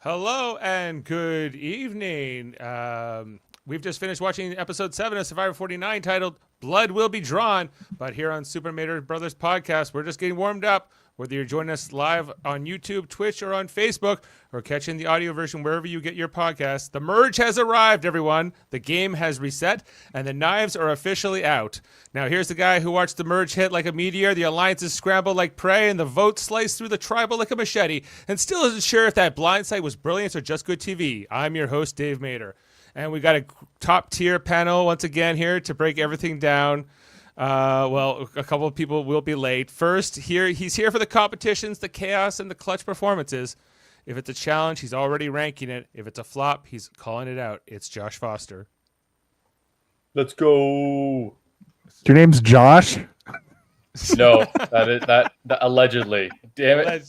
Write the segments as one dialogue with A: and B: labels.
A: Hello and good evening. We've just finished watching episode 7 of Survivor 49 titled Blood Will Be Drawn. But here on Super Mater Brothers Podcast, we're just getting warmed up. Whether you're joining us live on YouTube, Twitch, or on Facebook, or catching the audio version wherever you get your podcasts, the merge has arrived, everyone. The game has reset, and the knives are officially out. Now, here's the guy who watched the merge hit like a meteor, the alliances scramble like prey, and the vote sliced through the tribal like a machete, and still isn't sure if that blindside was brilliance or just good TV. I'm your host, Dave Mater. And we got a top tier panel once again here to break everything down. A couple of people will be late. First, he's here for the competitions, the chaos, and the clutch performances. If it's a challenge, he's already ranking it. If it's a flop, he's calling it out. It's Josh Foster.
B: Let's go.
C: Your name's Josh?
B: No, that allegedly. Damn it.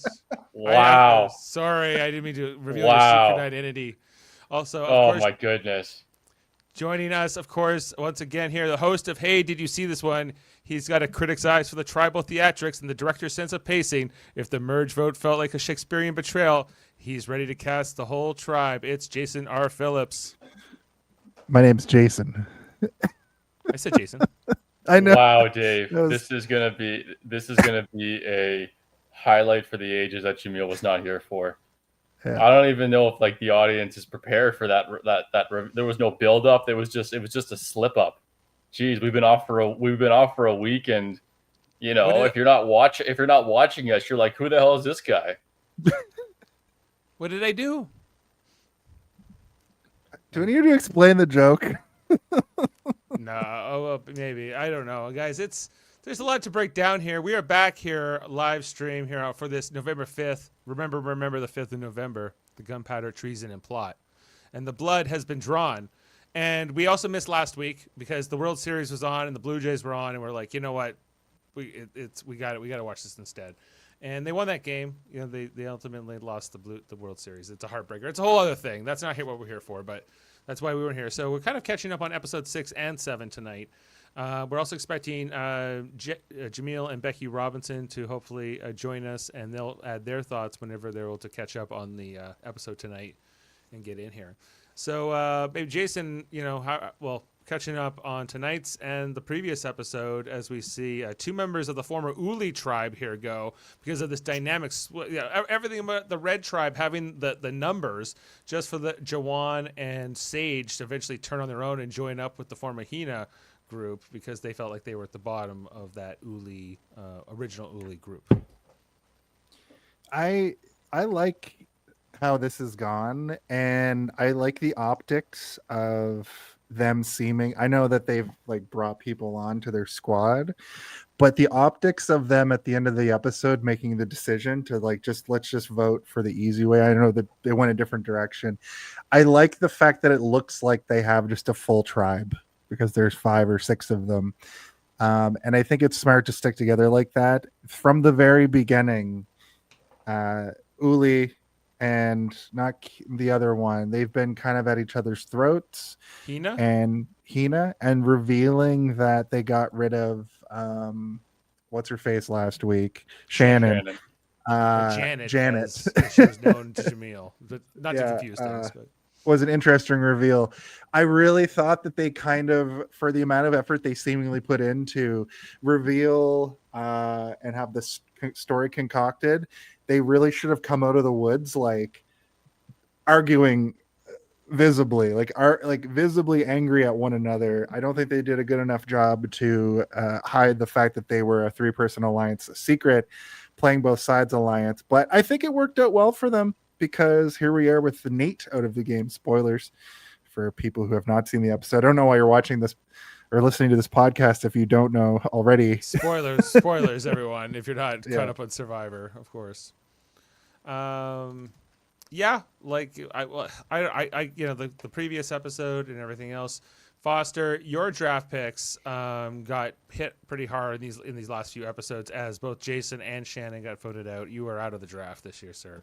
B: Wow.
A: Sorry, I didn't mean to reveal your secret identity. Also, of course,
B: my goodness.
A: Joining us, of course, once again here, the host of Hey, Did You See This One? He's got a critic's eyes for the tribal theatrics and the director's sense of pacing. If the merge vote felt like a Shakespearean betrayal, he's ready to cast the whole tribe. It's Jason R. Phillips.
C: My name's Jason.
A: I said Jason.
C: I know.
B: Wow, Dave. This is gonna be a highlight for the ages that Jaemeel was not here for. Yeah. I don't even know if the audience is prepared for that. There was no build up. It was just a slip up. Jeez, we've been off for a week, and if you're not watching us, you're like, who the hell is this guy?
A: What did I do?
C: Do we need to explain the joke?
A: No, maybe. I don't know, guys. There's a lot to break down here. We are back here live stream here for this November 5th. Remember the 5th of November, the gunpowder, treason, and plot. And the blood has been drawn. And we also missed last week because the World Series was on and the Blue Jays were on, and we're like, you know what? We got to watch this instead. And they won that game. They ultimately lost the World Series. It's a heartbreaker. It's a whole other thing. That's not what we're here for, but that's why we were here. So we're kind of catching up on episode 6 and 7 tonight. We're also expecting Jaemeel and Becky Robinson to hopefully join us, and they'll add their thoughts whenever they're able to catch up on the episode tonight and get in here. So maybe Jason, catching up on tonight's and the previous episode as we see two members of the former Uli tribe here go because of this dynamic. Everything about the Red tribe having the numbers just for the Jawan and Sage to eventually turn on their own and join up with the former Hina group because they felt like they were at the bottom of that Uli original Uli group.
C: I like how this has gone, and I like the optics of them seeming. I know that they've brought people on to their squad, but the optics of them at the end of the episode making the decision to let's just vote for the easy way. I know that they went a different direction. I like the fact that it looks like they have just a full tribe because there's 5 or 6 of them. And I think it's smart to stick together like that. From the very beginning, Uli and not the other one, they've been kind of at each other's throats.
A: Hina
C: and revealing that they got rid of what's her face last week, Shannon.
A: Janet. She was known to Jaemeel, but not to confuse things. But
C: was an interesting reveal. I really thought that they kind of, for the amount of effort they seemingly put into reveal and have this story concocted, they really should have come out of the woods arguing visibly, visibly angry at one another. I don't think they did a good enough job to hide the fact that they were a 3-person alliance, a secret, playing both sides alliance. But I think it worked out well for them because here we are with the Nate out of the game. Spoilers for people who have not seen the episode. I don't know why you're watching this or listening to this podcast if you don't know already.
A: Spoilers, everyone, if you're not caught up on Survivor, of course. The previous episode and everything else. Foster, your draft picks got hit pretty hard in these last few episodes as both Jason and Shannon got voted out. You are out of the draft this year, sir.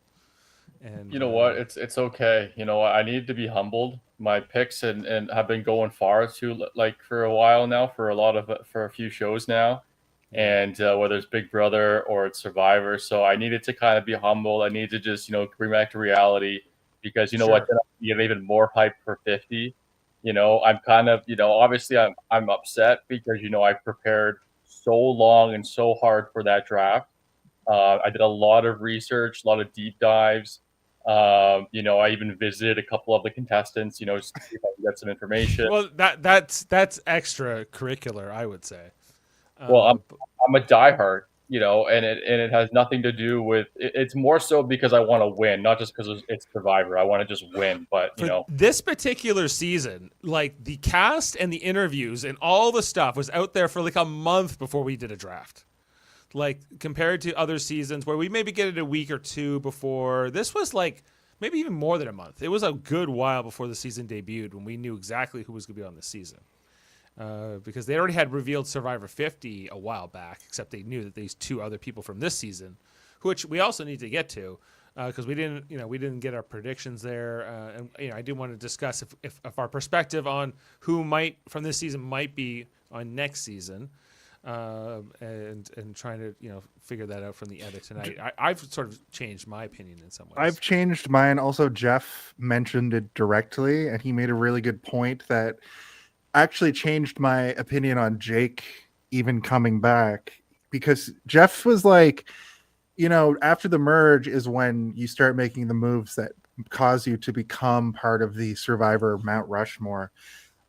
A: And
B: you know what? It's okay. You know what? I need to be humbled. My picks and have been going far too for a while now, for a few shows now. And whether it's Big Brother or it's Survivor. So I needed to kind of be humble. I need to just, bring back to reality, because you know
A: Sure.
B: what, then you get even more hype for 50. I'm kind of, obviously I'm upset because I prepared so long and so hard for that draft. I did a lot of research, a lot of deep dives. I even visited a couple of the contestants, to see if I could get some information.
A: Well, that's extracurricular, I would say.
B: Well, I'm a diehard, and it has nothing to do with. It's more so because I want to win, not just because it's Survivor. I want to just win, but
A: for this particular season, like the cast and the interviews and all the stuff was out there for like a month before we did a draft. Like compared to other seasons where we maybe get it a week or two before, this was like maybe even more than a month. It was a good while before the season debuted when we knew exactly who was going to be on the season. Because they already had revealed Survivor 50 a while back, except they knew that these two other people from this season, which we also need to get to, because we didn't get our predictions there, and I do want to discuss if our perspective on who might from this season might be on next season, and trying to figure that out from the edit tonight. I've sort of changed my opinion in some ways.
C: I've changed mine. Also, Jeff mentioned it directly, and he made a really good point that actually changed my opinion on Jake even coming back, because Jeff was like, after the merge is when you start making the moves that cause you to become part of the Survivor Mount Rushmore.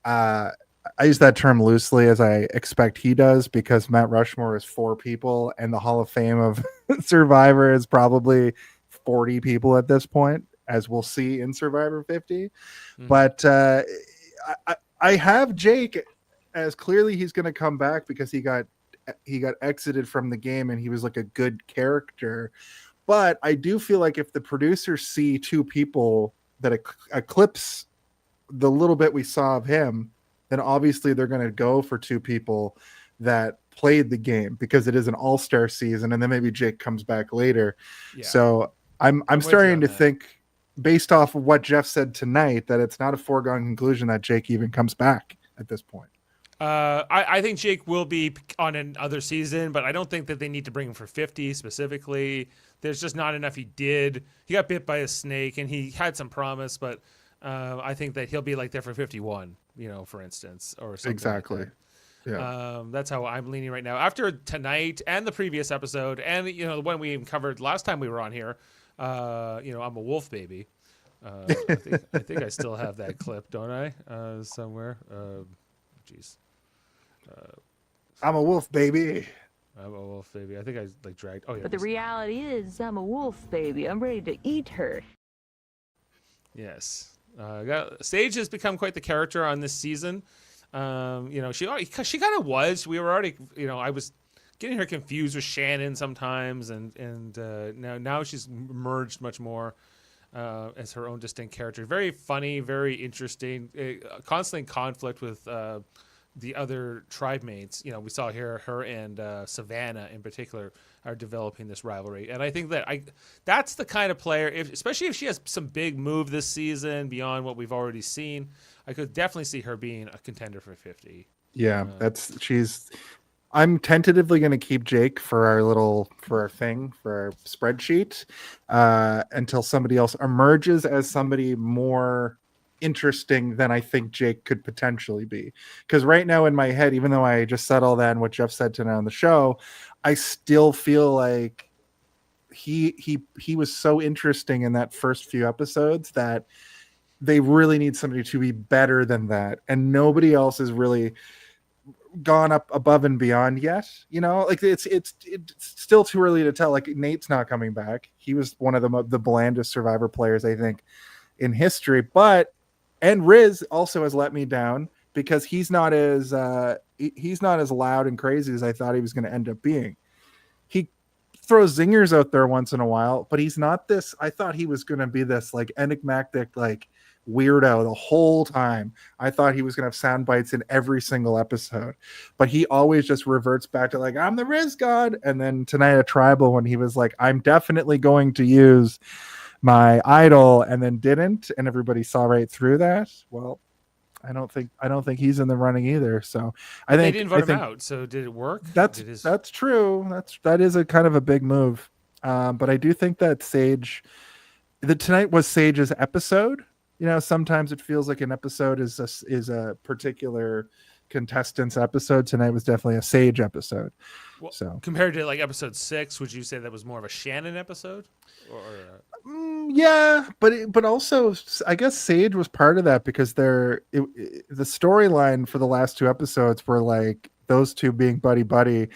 C: I use that term loosely, as I expect he does, because Mount Rushmore is 4 people and the Hall of Fame of Survivor is probably 40 people at this point, as we'll see in Survivor 50. Mm-hmm. But I have Jake as clearly he's going to come back because he got exited from the game and he was like a good character. But I do feel like if the producers see 2 people that eclipse the little bit we saw of him, then obviously they're going to go for 2 people that played the game, because it is an all-star season, and then maybe Jake comes back later. Yeah. So I'm starting to think, based off of what Jeff said tonight, that it's not a foregone conclusion that Jake even comes back at this point.
A: I think Jake will be on another season, but I don't think that they need to bring him for 50 specifically. There's just not enough he did. He got bit by a snake, and he had some promise, but I think that he'll be like there for 51, for instance, or something.
C: Exactly.
A: Like that.
C: Yeah.
A: That's how I'm leaning right now. After tonight and the previous episode, and the one we even covered last time we were on here, I'm a wolf baby. I think I still have that clip, don't I? Somewhere. Jeez.
C: I'm a wolf baby.
A: I'm a wolf baby. I think I dragged. Oh yeah.
D: But the reality is, I'm a wolf baby. I'm ready to eat her.
A: Yes. Sage has become quite the character on this season. She kind of was. We were already, I was getting her confused with Shannon sometimes, and now she's merged much more as her own distinct character. Very funny, very interesting. Constantly in conflict with the other tribe mates. We saw here her and Savannah in particular are developing this rivalry, and I think that that's the kind of player, especially if she has some big move this season beyond what we've already seen, I could definitely see her being a contender for 50.
C: Yeah, I'm tentatively going to keep Jake for our spreadsheet until somebody else emerges as somebody more interesting than I think Jake could potentially be. Because right now in my head, even though I just said all that and what Jeff said tonight on the show, I still feel like he was so interesting in that first few episodes that they really need somebody to be better than that, and nobody else has really gone up above and beyond yet. It's still too early to tell. Like, Nate's not coming back. He was one of the blandest Survivor players, I think, in history. And Riz also has let me down because he's not as loud and crazy as I thought he was going to end up being. He throws zingers out there once in a while, but he's not this. I thought he was going to be this like enigmatic, like weirdo the whole time. I thought he was going to have sound bites in every single episode, but he always just reverts back to like, I'm the Riz God. And then tonight at Tribal, when he was like, I'm definitely going to use my idol, and then didn't, and everybody saw right through that. Well, I don't think he's in the running either. So I think
A: they didn't vote him out. So did it work?
C: That's true. That is a kind of a big move. But I do think that Sage the tonight was Sage's episode. Sometimes it feels like an episode is a particular contestant's episode. Tonight was definitely a Sage episode.
A: Well,
C: So
A: compared to like episode 6, would you say that was more of a Shannon episode? Or
C: yeah, but also I guess Sage was part of that because the storyline for the last 2 episodes were like those two being buddy buddy,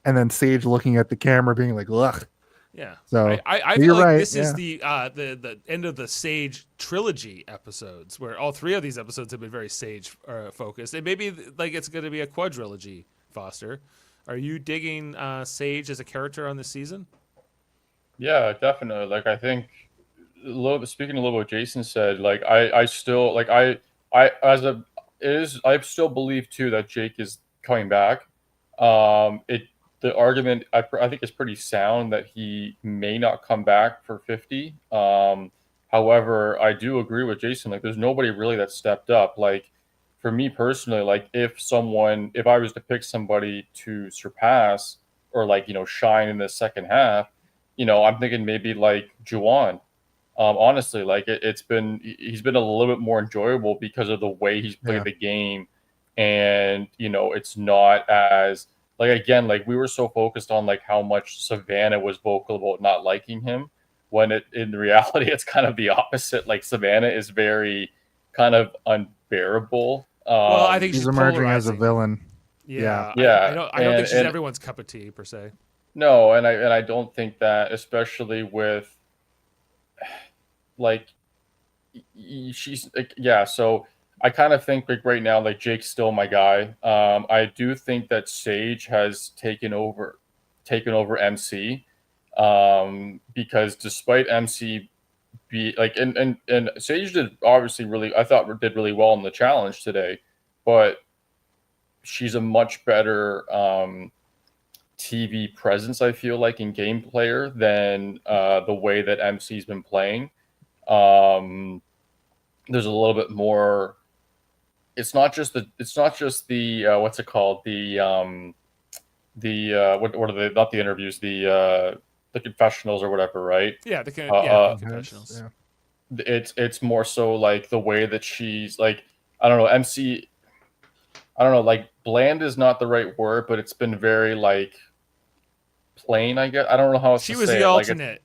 C: and then Sage looking at the camera being like, ugh.
A: yeah.
C: So
A: I
C: you're
A: feel like
C: right,
A: this is
C: yeah.
A: the end of the Sage trilogy episodes, where all 3 of these episodes have been very Sage focused, and maybe like it's going to be a quadrilogy. Foster, are you digging Sage as a character on this season?
B: Yeah, definitely. Like I think speaking a little bit what Jason said, like I still like I as a is I still believe too that Jake is coming back. It the argument I think is pretty sound that he may not come back for 50. However, I do agree with Jason. Like, there's nobody really that stepped up. Like, for me personally, like if I was to pick somebody to surpass or like shine in the second half, I'm thinking maybe like Juwan. Honestly, like he's been a little bit more enjoyable because of the way he's played
C: Yeah.
B: the game, and it's not as like again like we were so focused on like how much Savannah was vocal about not liking him, when in reality it's kind of the opposite. Like Savannah is very kind of unbearable.
A: Well, I think
C: He's
A: she's
C: emerging as a
A: polarizing.
C: villain.
A: Yeah,
B: Yeah,
A: I don't think she's
B: and
A: everyone's cup of tea per se.
B: no, and I don't think that, especially with like she's like, yeah. So I kind of think like right now, like Jake's still my guy. I do think that Sage has taken over MC, because despite MC be like, and Sage did obviously really, I thought did really well in the challenge today, but she's a much better TV presence, I feel like, in game player than the way that MC's been playing. There's a little bit more. It's not just the what's it called, what are they, not the interviews, the confessionals or whatever, right?
A: Yeah, the
C: Yes,
A: confessionals.
C: yeah.
B: It's more so like the way that she's like, I don't know, MC, I don't know, like bland is not the right word, but it's been very like plain, I guess. I don't know how else
A: She
B: to
A: was
B: say
A: the
B: it.
A: alternate.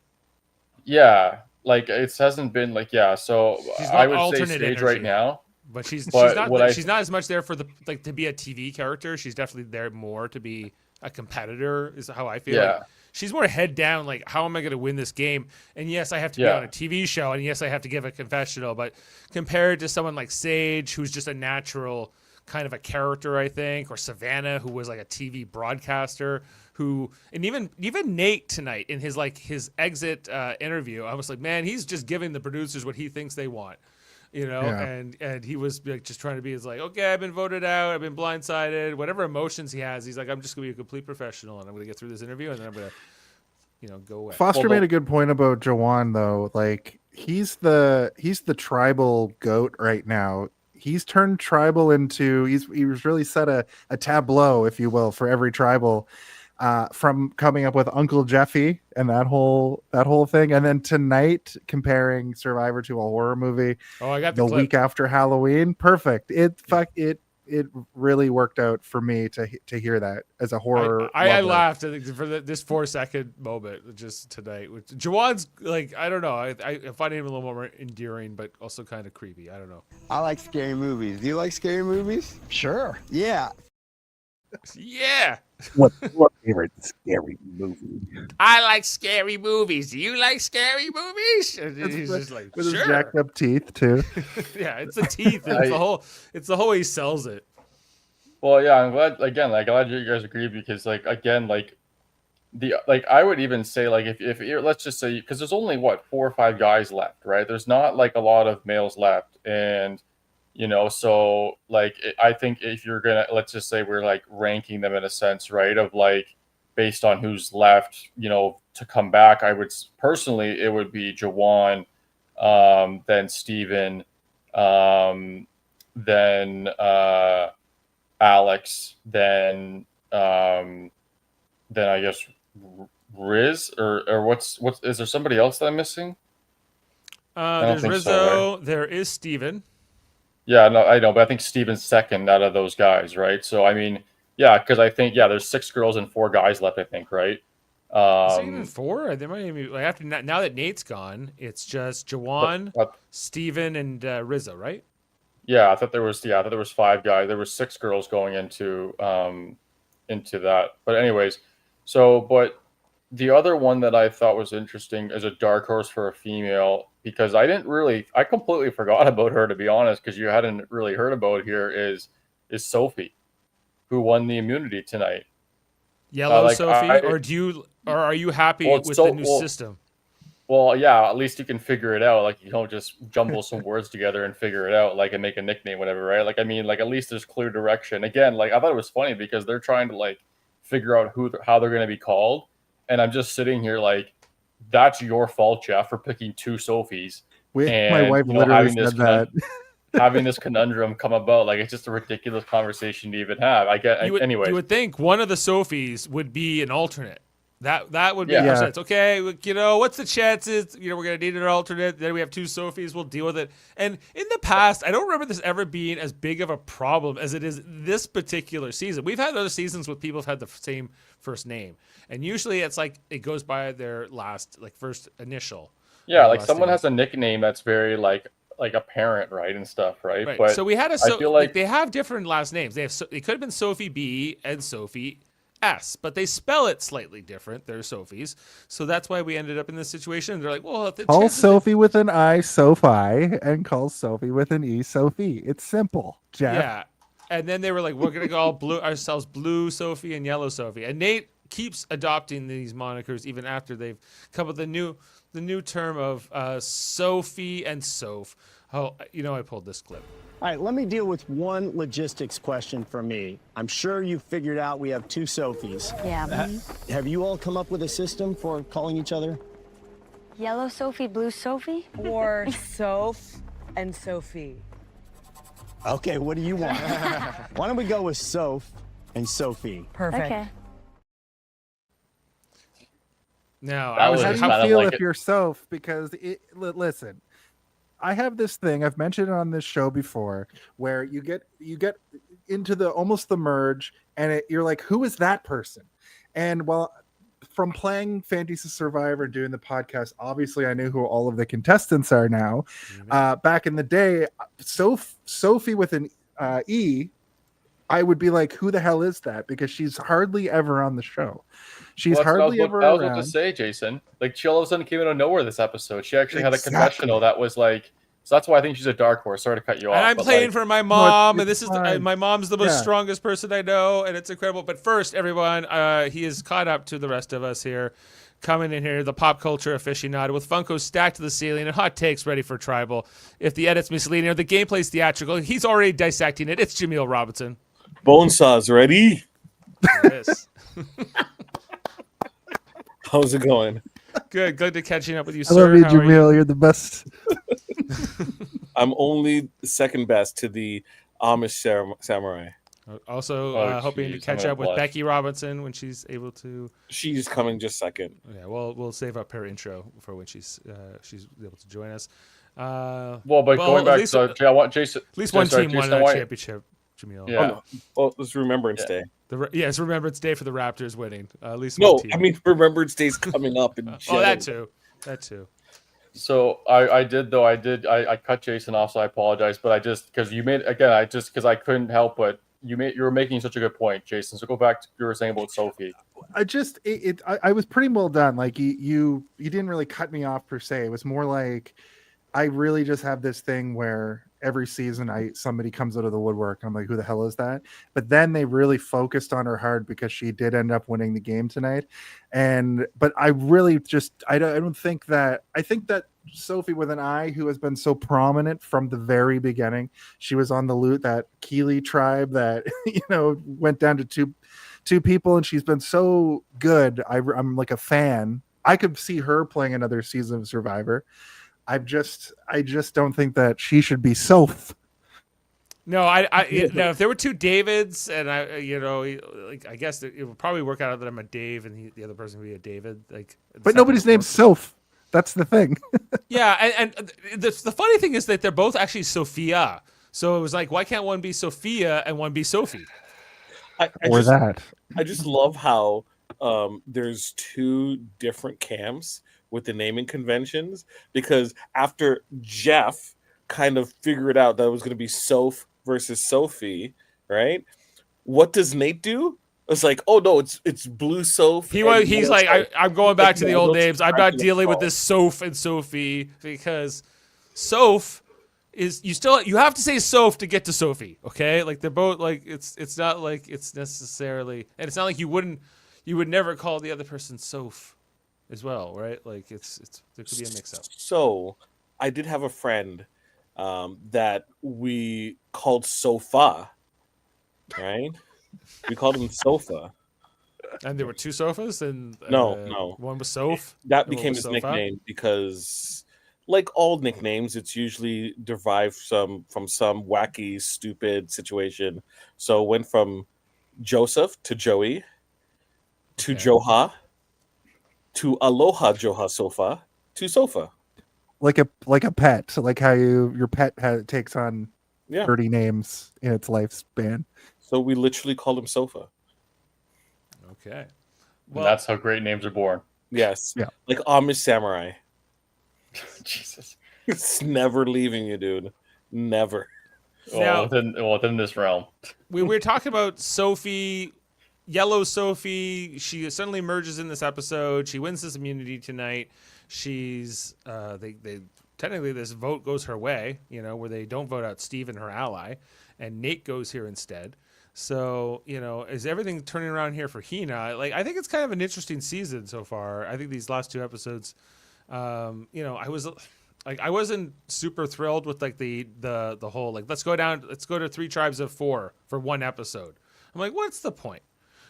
B: Yeah, like it hasn't been like, yeah. So
A: She's
B: I
A: got
B: would say
A: alternate
B: Sage
A: energy
B: right now.
A: but she's
B: But
A: not
B: what I
A: she's not as much there for the like to be a TV character. She's definitely there more to be a competitor. Is how I feel.
B: Yeah.
A: Like, she's more head down. Like, how am I going to win this game? And yes, I have to be
B: Yeah.
A: on a TV show, and yes, I have to give a confessional. But compared to someone like Sage, who's just a natural kind of a character, I think, or Savannah, who was like a TV broadcaster, and even Nate tonight in his exit interview, I was like, man, he's just giving the producers what he thinks they want.
C: Yeah.
A: And he was like just trying to be okay, I've been voted out, I've been blindsided, whatever emotions he has, he's like, I'm just gonna be a complete professional, and I'm gonna get through this interview, and then I'm gonna go away.
C: Foster made a good point about Jawan though. Like he's the tribal goat right now. He's turned tribal into he was really set a tableau, if you will, for every tribal. From coming up with Uncle Jeffy and that whole thing, and then tonight comparing Survivor to a horror movie.
A: Oh, I got
C: the
A: clip.
C: week after Halloween. Perfect. It really worked out for me to hear that as a horror.
A: I laughed for this 4-second moment just tonight. Jawan's like, I don't know. I find him a little more endearing, but also kind of creepy. I don't know.
E: I like scary movies. Do you like scary movies?
F: Sure.
E: Yeah.
A: Yeah.
F: What's your favorite scary movie?
A: I like scary movies. Do you like scary movies? And he's just like,
C: with
A: sure.
C: his jacked up teeth too.
A: Yeah, it's the teeth. It's the whole way he sells it.
B: Well, yeah, I'm glad you guys agree, because like again, like I would even say like if let's just say, because there's only 4 or 5 guys left, right? There's not like a lot of males left, and so like I think if you're gonna, let's just say we're like ranking them in a sense, right, of like based on who's left, to come back, I would personally, it would be Jawan, then Steven, then Alex, then I guess Riz, or what's is there somebody else that I'm missing? don't
A: There's
B: think
A: Rizzo.
B: so, right?
A: There is Steven.
B: Yeah, no, I know, but I think Steven's second out of those guys, right? So I mean, yeah, because I think there's 6 girls and 4 guys left, I think, right?
A: Is there even 4? There might even like after now that Nate's gone, it's just Jawan, Steven, and Rizzo, right?
B: Yeah, I thought there was 5 guys. There was 6 girls going into that. But anyways, but the other one that I thought was interesting as a dark horse for a female, because I completely forgot about her, to be honest, because you hadn't really heard about here, is Sophie, who won the immunity tonight.
A: Yellow Sophie, or are you happy with the new system?
B: Well, yeah, at least you can figure it out. Like, you don't just jumble some words together and figure it out, like, and make a nickname, whatever, right? Like, I mean, like, at least there's clear direction. Again, like, I thought it was funny because they're trying to, like, figure out how they're going to be called. And I'm just sitting here like, that's your fault, Jeff, for picking 2 Sophies.
C: My wife literally said that.
B: Having this conundrum come about, like, it's just a ridiculous conversation to even have. Anyway.
A: You would think one of the Sophies would be an alternate. That would be sense. Okay, what's the chances? We're gonna need an alternate. Then we have 2 Sophies. We'll deal with it. And in the past, I don't remember this ever being as big of a problem as it is this particular season. We've had other seasons with people who've had the same first name, and usually it's like it goes by their first initial.
B: Yeah, like someone has a nickname that's very like a parent, right, and stuff, right?
A: Right. But so we had I feel like they have different last names. They could have been Sophie B and Sophie S, but they spell it slightly different. They're Sophies, so that's why we ended up in this situation. They're like, well,
C: call Sophie with an I Sophie and call Sophie with an E Sophie. It's simple, Jeff.
A: Yeah, and then they were like, we're gonna call ourselves Blue Sophie and Yellow Sophie, and Nate keeps adopting these monikers even after they've come up with the new term of Sophie and Soph. Oh, I pulled this clip.
G: All right, let me deal with one logistics question for me. I'm sure you figured out we have 2 Sophies.
H: Yeah.
G: Have you all come up with a system for calling each other?
H: Yellow Sophie, Blue Sophie?
I: Or Soph and Sophie?
G: Okay, what do you want? Why don't we go with Soph and Sophie?
I: Perfect.
H: Okay.
A: Now,
C: how do you feel if you're Soph? Because listen, I have this thing I've mentioned on this show before, where you get into almost the merge, and you're like, who is that person? And from playing Fantasy Survivor, doing the podcast, obviously I knew who all of the contestants are now. Mm-hmm. Back in the day, Sophie with an E, I would be like, who the hell is that? Because she's hardly ever on the show. She's hardly ever around.
B: I was about to say, Jason. Like, she all of a sudden came out of nowhere this episode. She actually had a confessional that was like, so that's why I think she's a dark horse. Sorry to cut you off.
A: And I'm playing for my mom, and this is my mom's the most strongest person I know, and it's incredible. But first, everyone, he is caught up to the rest of us here. Coming in here, the pop culture aficionado with Funkos stacked to the ceiling and hot takes ready for tribal. If the edit's misleading or the gameplay's theatrical, he's already dissecting it. It's Jaemeel Robinson.
F: Bonesaw's ready?
A: Yes.
F: How's it going?
A: Good to catching up with you,
C: I
A: sir.
C: love you, Jaemeel. You're the best.
F: I'm only second best to the Amish samurai.
A: Also, hoping to catch up with Becky Robinson when she's able to.
F: She's coming just second.
A: Yeah, we'll save up her intro for when she's able to join us.
B: Going back, I want Jason.
A: At least one team won a championship. Jaemeel.
B: Yeah.
F: Oh, no. Well, it's Remembrance Day.
A: It's Remembrance Day for the Raptors winning. At least
F: no,
A: one team.
F: I mean Remembrance Day's coming up. In
A: that too.
B: So I cut Jason off, so I apologize. But because I couldn't help but you were making such a good point, Jason. So go back to what you were saying about Sophie.
C: I was pretty well done. Like you didn't really cut me off per se. It was more like I really just have this thing where every season somebody comes out of the woodwork and I'm like, who the hell is that? But then they really focused on her hard because she did end up winning the game tonight. But I really I think that Sophie with an I, who has been so prominent from the very beginning, she was on that Keeley tribe that went down to two people, and she's been so good. I'm like a fan. I could see her playing another season of Survivor. I just don't think that she should be Soph.
A: No, if there were 2 Davids, and I guess it would probably work out that I'm a Dave and the other person would be a David. But
C: nobody's named Soph. That's the thing.
A: Yeah, and the funny thing is that they're both actually Sophia. So it was like, why can't one be Sophia and one be Sophie?
F: I just love how there's two different camps with the naming conventions, because after Jeff kind of figured out that it was going to be Soph versus Sophie, right? What does Nate do? It's like, oh no, it's Blue Soph.
A: He's like, I'm going back to the old names. I'm not dealing with
F: this.
A: this Soph and Sophie, because Soph is you have to say Soph to get to Sophie. Okay, like they're both like it's not like it's necessarily, and it's not like you would never call the other person Soph as well, right? Like it's there could be a mix up.
F: So I did have a friend that we called Sofa, right? We called him Sofa.
A: And there were two sofas, and
F: No.
A: one was Soph.
F: That
A: and one
F: became
A: was
F: his
A: Sofa.
F: nickname because, like all nicknames, it's usually derived from some wacky, stupid situation. So it went from Joseph to Joey to Joha to Aloha Joha Sofa to Sofa.
C: Like a pet, like how your pet takes on
F: Yeah.
C: 30 names in its lifespan.
F: So we literally called him Sofa.
A: Okay.
B: And that's how great names are born.
F: Yes.
C: Yeah.
F: Like Amish Samurai.
B: Jesus.
F: It's never leaving you, dude. Never.
A: Now-
B: Within this realm.
A: We were talking about Sophie, Yellow Sophie. She suddenly emerges in this episode. She wins this immunity tonight. She's they technically this vote goes her way, where they don't vote out Steve and her ally, and Nate goes here instead. So, is everything turning around here for Hina? Like, I think it's kind of an interesting season so far. I think these last two episodes, I wasn't super thrilled with like the whole like let's go to 3 tribes of 4 for one episode. I'm like, what's the point?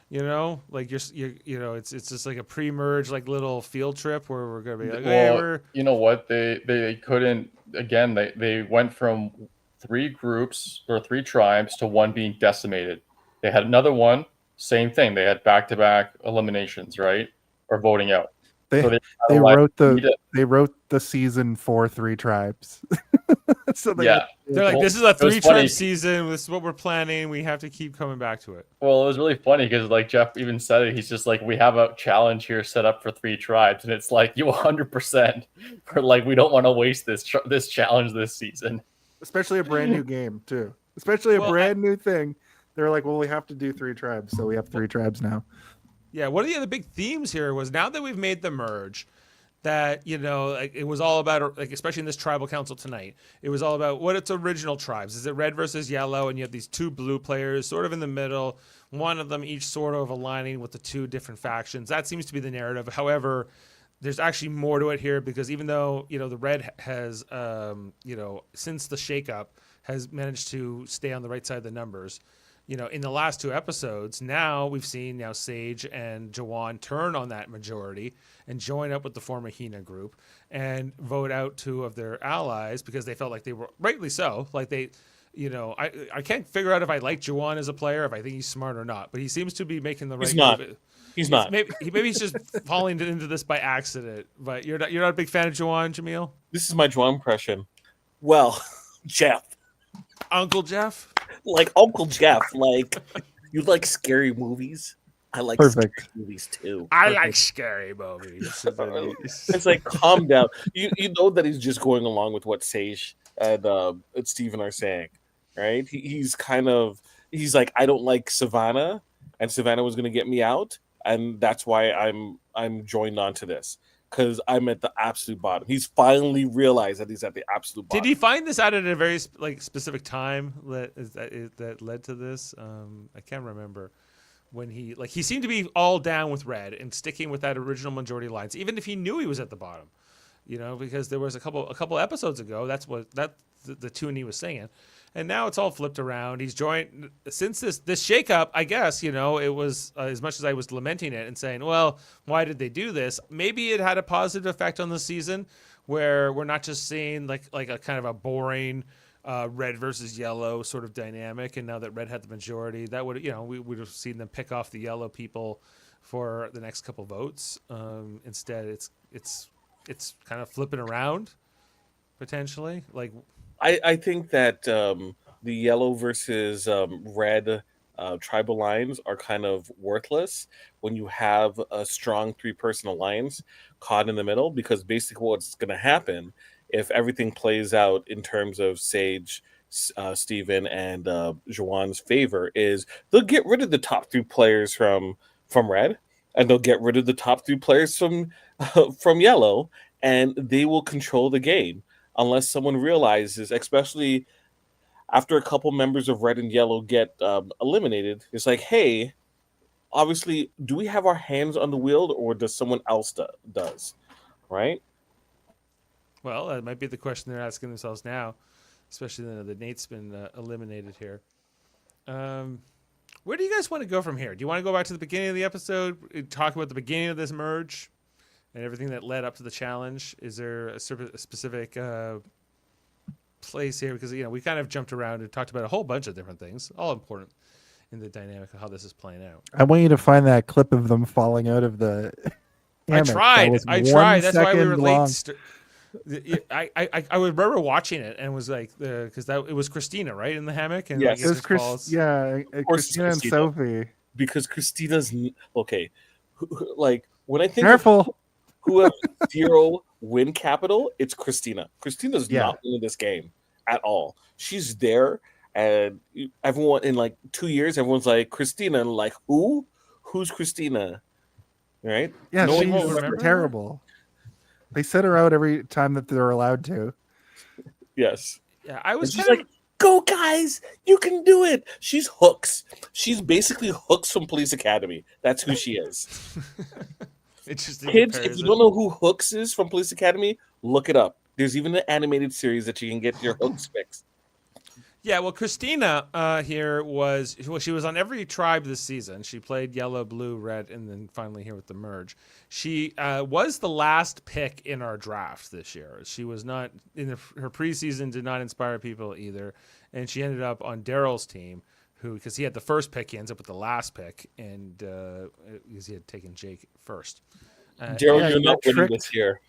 A: Like it's just like a pre-merge like little field trip where we're gonna be like,
B: you know what, they couldn't, again, they went from 3 groups or 3 tribes to one being decimated. They had another one, same thing. They had back-to-back eliminations, right, or voting out.
C: They wrote the season for 3 tribes. So
A: they're like, this is a 3-tribe season. This is what we're planning. We have to keep coming back to it.
B: Well, it was really funny because like Jeff even said it. He's just like, we have a challenge here set up for 3 tribes, and it's like you 100% for like we don't want to waste this challenge this season.
C: Especially a brand new game too. Especially a brand new thing. They're like, well, we have to do 3 tribes, so we have 3 tribes now.
A: Yeah, one of the other big themes here was now that we've made the merge, that like it was all about, like especially in this tribal council tonight, it was all about what its original tribes. Is it red versus yellow, and you have these 2 blue players sort of in the middle, one of them each sort of aligning with the 2 different factions. That seems to be the narrative. However, there's actually more to it here, because even though the red has since the shakeup has managed to stay on the right side of the numbers, in the last 2 episodes, now we've seen Sage and Jawan turn on that majority and join up with the former Hina group and vote out 2 of their allies because they felt like they were, rightly so, like they, I can't figure out if I like Jawan as a player, if I think he's smart or not, but he seems to be making the right move.
F: He's not.
A: Maybe he's just falling into this by accident. But you're not a big fan of Jawan, Jaemeel?
F: This is my Jawan impression. Well, Jeff.
A: Uncle Jeff?
F: Like Uncle Jeff. Like, you like scary movies? I like scary movies too.
A: I like scary movies.
F: It's like, calm down. You know that he's just going along with what Sage and Steven are saying, right? He's like, I don't like Savannah, and Savannah was going to get me out, and that's why I'm joined onto this, because I'm at the absolute bottom. He's finally realized that he's at the absolute bottom.
A: Did he find this out at a very specific time that led to this? I can't remember when he seemed to be all down with red and sticking with that original majority lines, even if he knew he was at the bottom. Because there was a couple episodes ago, that's the tune he was singing. And now it's all flipped around. He's joined since this shakeup. I guess it was as much as I was lamenting it and saying, "Well, why did they do this?" Maybe it had a positive effect on the season, where we're not just seeing like a kind of a boring red versus yellow sort of dynamic. And now that red had the majority, that would we would have seen them pick off the yellow people for the next couple votes. Instead, it's it's kind of flipping around potentially. Like,
F: I think that the yellow versus red tribal lines are kind of worthless when you have a strong 3-person alliance caught in the middle, because basically what's going to happen if everything plays out in terms of Sage, Steven, and Juwan's favor is they'll get rid of the top 3 players from red, and they'll get rid of the top 3 players from yellow, and they will control the game unless someone realizes, especially after a couple members of red and yellow get eliminated, it's like, hey, obviously, do we have our hands on the wheel, or does someone else does, right?
A: well, that might be the question they're asking themselves now, especially that Nate's been eliminated here. Where do you guys want to go from here? Do you want to go back to the beginning of the episode, talk about the beginning of this merge and everything that led up to the challenge? Is there a specific place here? Because, we kind of jumped around and talked about a whole bunch of different things, all important in the dynamic of how this is playing out.
C: I want you to find that clip of them falling out of the hammock.
A: I tried. That's why we were
C: long.
A: late. I remember watching it and was like, because it was Christina, right, in the hammock, and
F: yes,
C: it was Christina and Sophie.
F: Because Christina's okay. Like when I think
C: careful,
F: who have 0 win capital, it's Christina. Christina's not winning this game at all. She's there, and everyone in like 2 years, everyone's like Christina, and like who's Christina, right?
C: Yeah,
F: no
C: she's terrible. They set her out every time that they're allowed to.
F: Yes.
A: Yeah, I was
F: just like, go guys, you can do it. She's Hooks. She's basically Hooks from Police Academy. That's who she is.
A: Interesting
F: Kids,
A: comparison.
F: if you don't know who Hooks is from Police Academy, look it up. There's even an animated series that you can get your Hooks fixed.
A: Yeah, well, Christina here she was on every tribe this season. She played yellow, blue, red, and then finally here with the merge. She was the last pick in our draft this year. She was not in her preseason, did not inspire people either, and she ended up on Daryl's team, because he had the first pick, he ends up with the last pick, and because he had taken Jake first.
F: Daryl, you're not winning this year.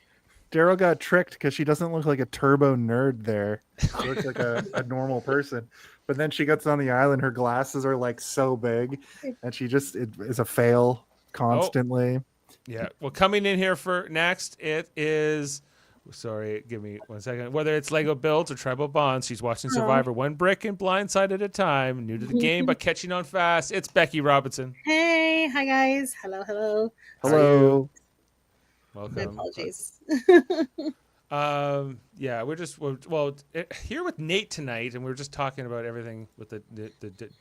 C: Daryl got tricked because she doesn't look like a turbo nerd there. She looks like a normal person. But then she gets on the island, her glasses are like so big, and she just is a fail constantly.
A: Oh. Yeah. Well, coming in here for next, it is, sorry, give me 1 second. Whether it's Lego builds or tribal bonds, she's watching Survivor one brick and blindside at a time. New to the game, but catching on fast. It's Becky Robinson.
J: Hey, hi guys. Hello.
C: Hello.
A: Welcome.
J: My apologies.
A: Yeah, we're here with Nate tonight, and we're just talking about everything with the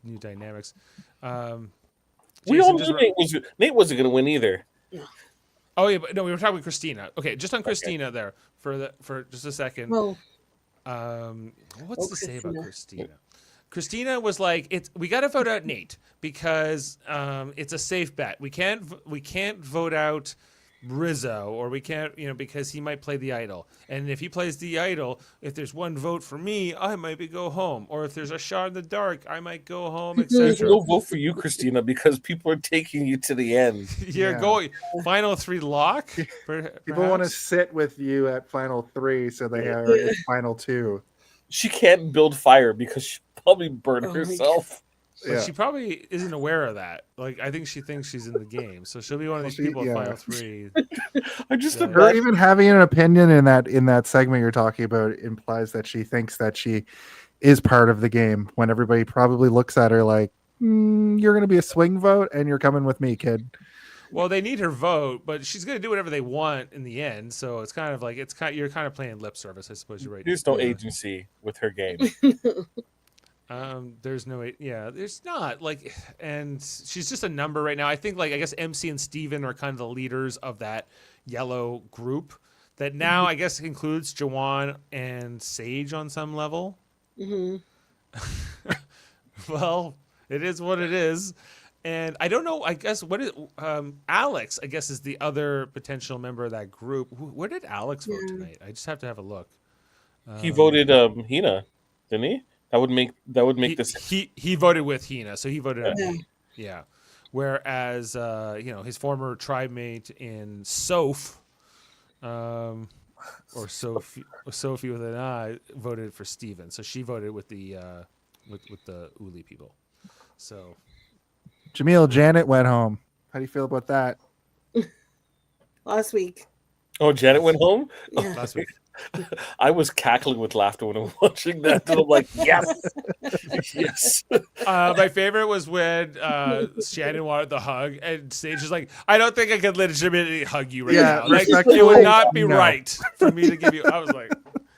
A: new dynamics.
F: We all knew Nate wasn't going to win either.
A: Oh yeah, but no, we were talking with Christina. Okay, just on Christina there for just a second.
J: Well,
A: what's to say about Christina? Christina was like, we got to vote out Nate because it's a safe bet. We can't vote out Rizzo, or we can't, because he might play the idol. And if he plays the idol, if there's one vote for me, I might go home. Or if there's a shot in the dark, I might go home, etc.
F: We'll vote for you, Christina, because people are taking you to the end.
A: You're going final 3 lock.
C: People want to sit with you at final 3, so they are at final 2.
F: She can't build fire because she probably burned herself.
A: But she probably isn't aware of that. Like, I think she thinks she's in the game, so she'll be one of these people at final 3.
F: I just
C: her even having an opinion in that segment you're talking about implies that she thinks that she is part of the game. When everybody probably looks at her like, "You're going to be a swing vote, and you're coming with me, kid."
A: Well, they need her vote, but she's going to do whatever they want in the end. So it's kind of like you're kind of playing lip service, I suppose. You're right.
F: There's no agency with her game.
A: There's not and she's just a number right now. I think I guess MC and Steven are kind of the leaders of that yellow group that now I guess includes Juwan and Sage on some level.
J: Mm-hmm.
A: Well, it is what it is. And I don't know, I guess Alex, I guess, is the other potential member of that group. Where did Alex vote tonight? I just have to have a look.
F: He voted Hina, didn't he? That would make this.
A: He voted with Hina, so he voted at me. Yeah. Whereas his former tribe mate in Soph or Sophie with an I voted for Steven. So she voted with the with the Uli people. So
C: Jaemeel, Janet went home. How do you feel about that?
J: Last week.
F: Oh, Janet went home?
J: Yeah.
A: last week.
F: I was cackling with laughter when I was watching that. And I'm like, yes. Yes.
A: My favorite was when Shannon wanted the hug, and Sage was like, "I don't think I can legitimately hug you right now. Like, it would not be right for me to give you." I was like,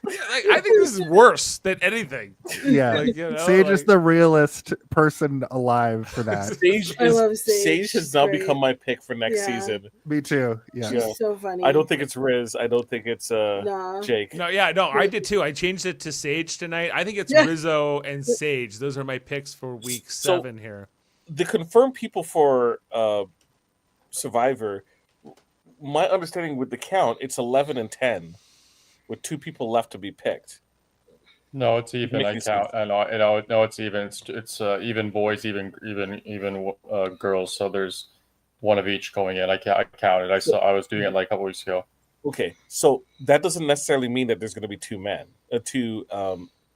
A: I think this is worse than anything.
C: Yeah,
A: Like, you know,
C: Sage is
A: like-
C: the realest person alive for that.
J: I love Sage.
F: Sage has now
J: Great.
F: become my pick for next
J: Yeah.
F: season.
C: Me too. Yeah.
J: She's so funny.
F: I don't think it's Riz. I don't think it's
J: Nah.
F: Jake.
A: No, I did too. I changed it to Sage tonight. I think it's
J: Yeah.
A: Rizzo and Sage. Those are my picks for week
F: So-
A: 7 here.
F: The confirmed people for Survivor, my understanding with the count, it's 11 and 10, with 2 people left to be picked.
B: No, it's even. I
F: Making
B: count. I know. No, it's even. It's even boys, even girls. So there's one of each going in. I counted. I was doing it like a couple weeks ago.
F: Okay, so that doesn't necessarily mean that there's going to be 2 men,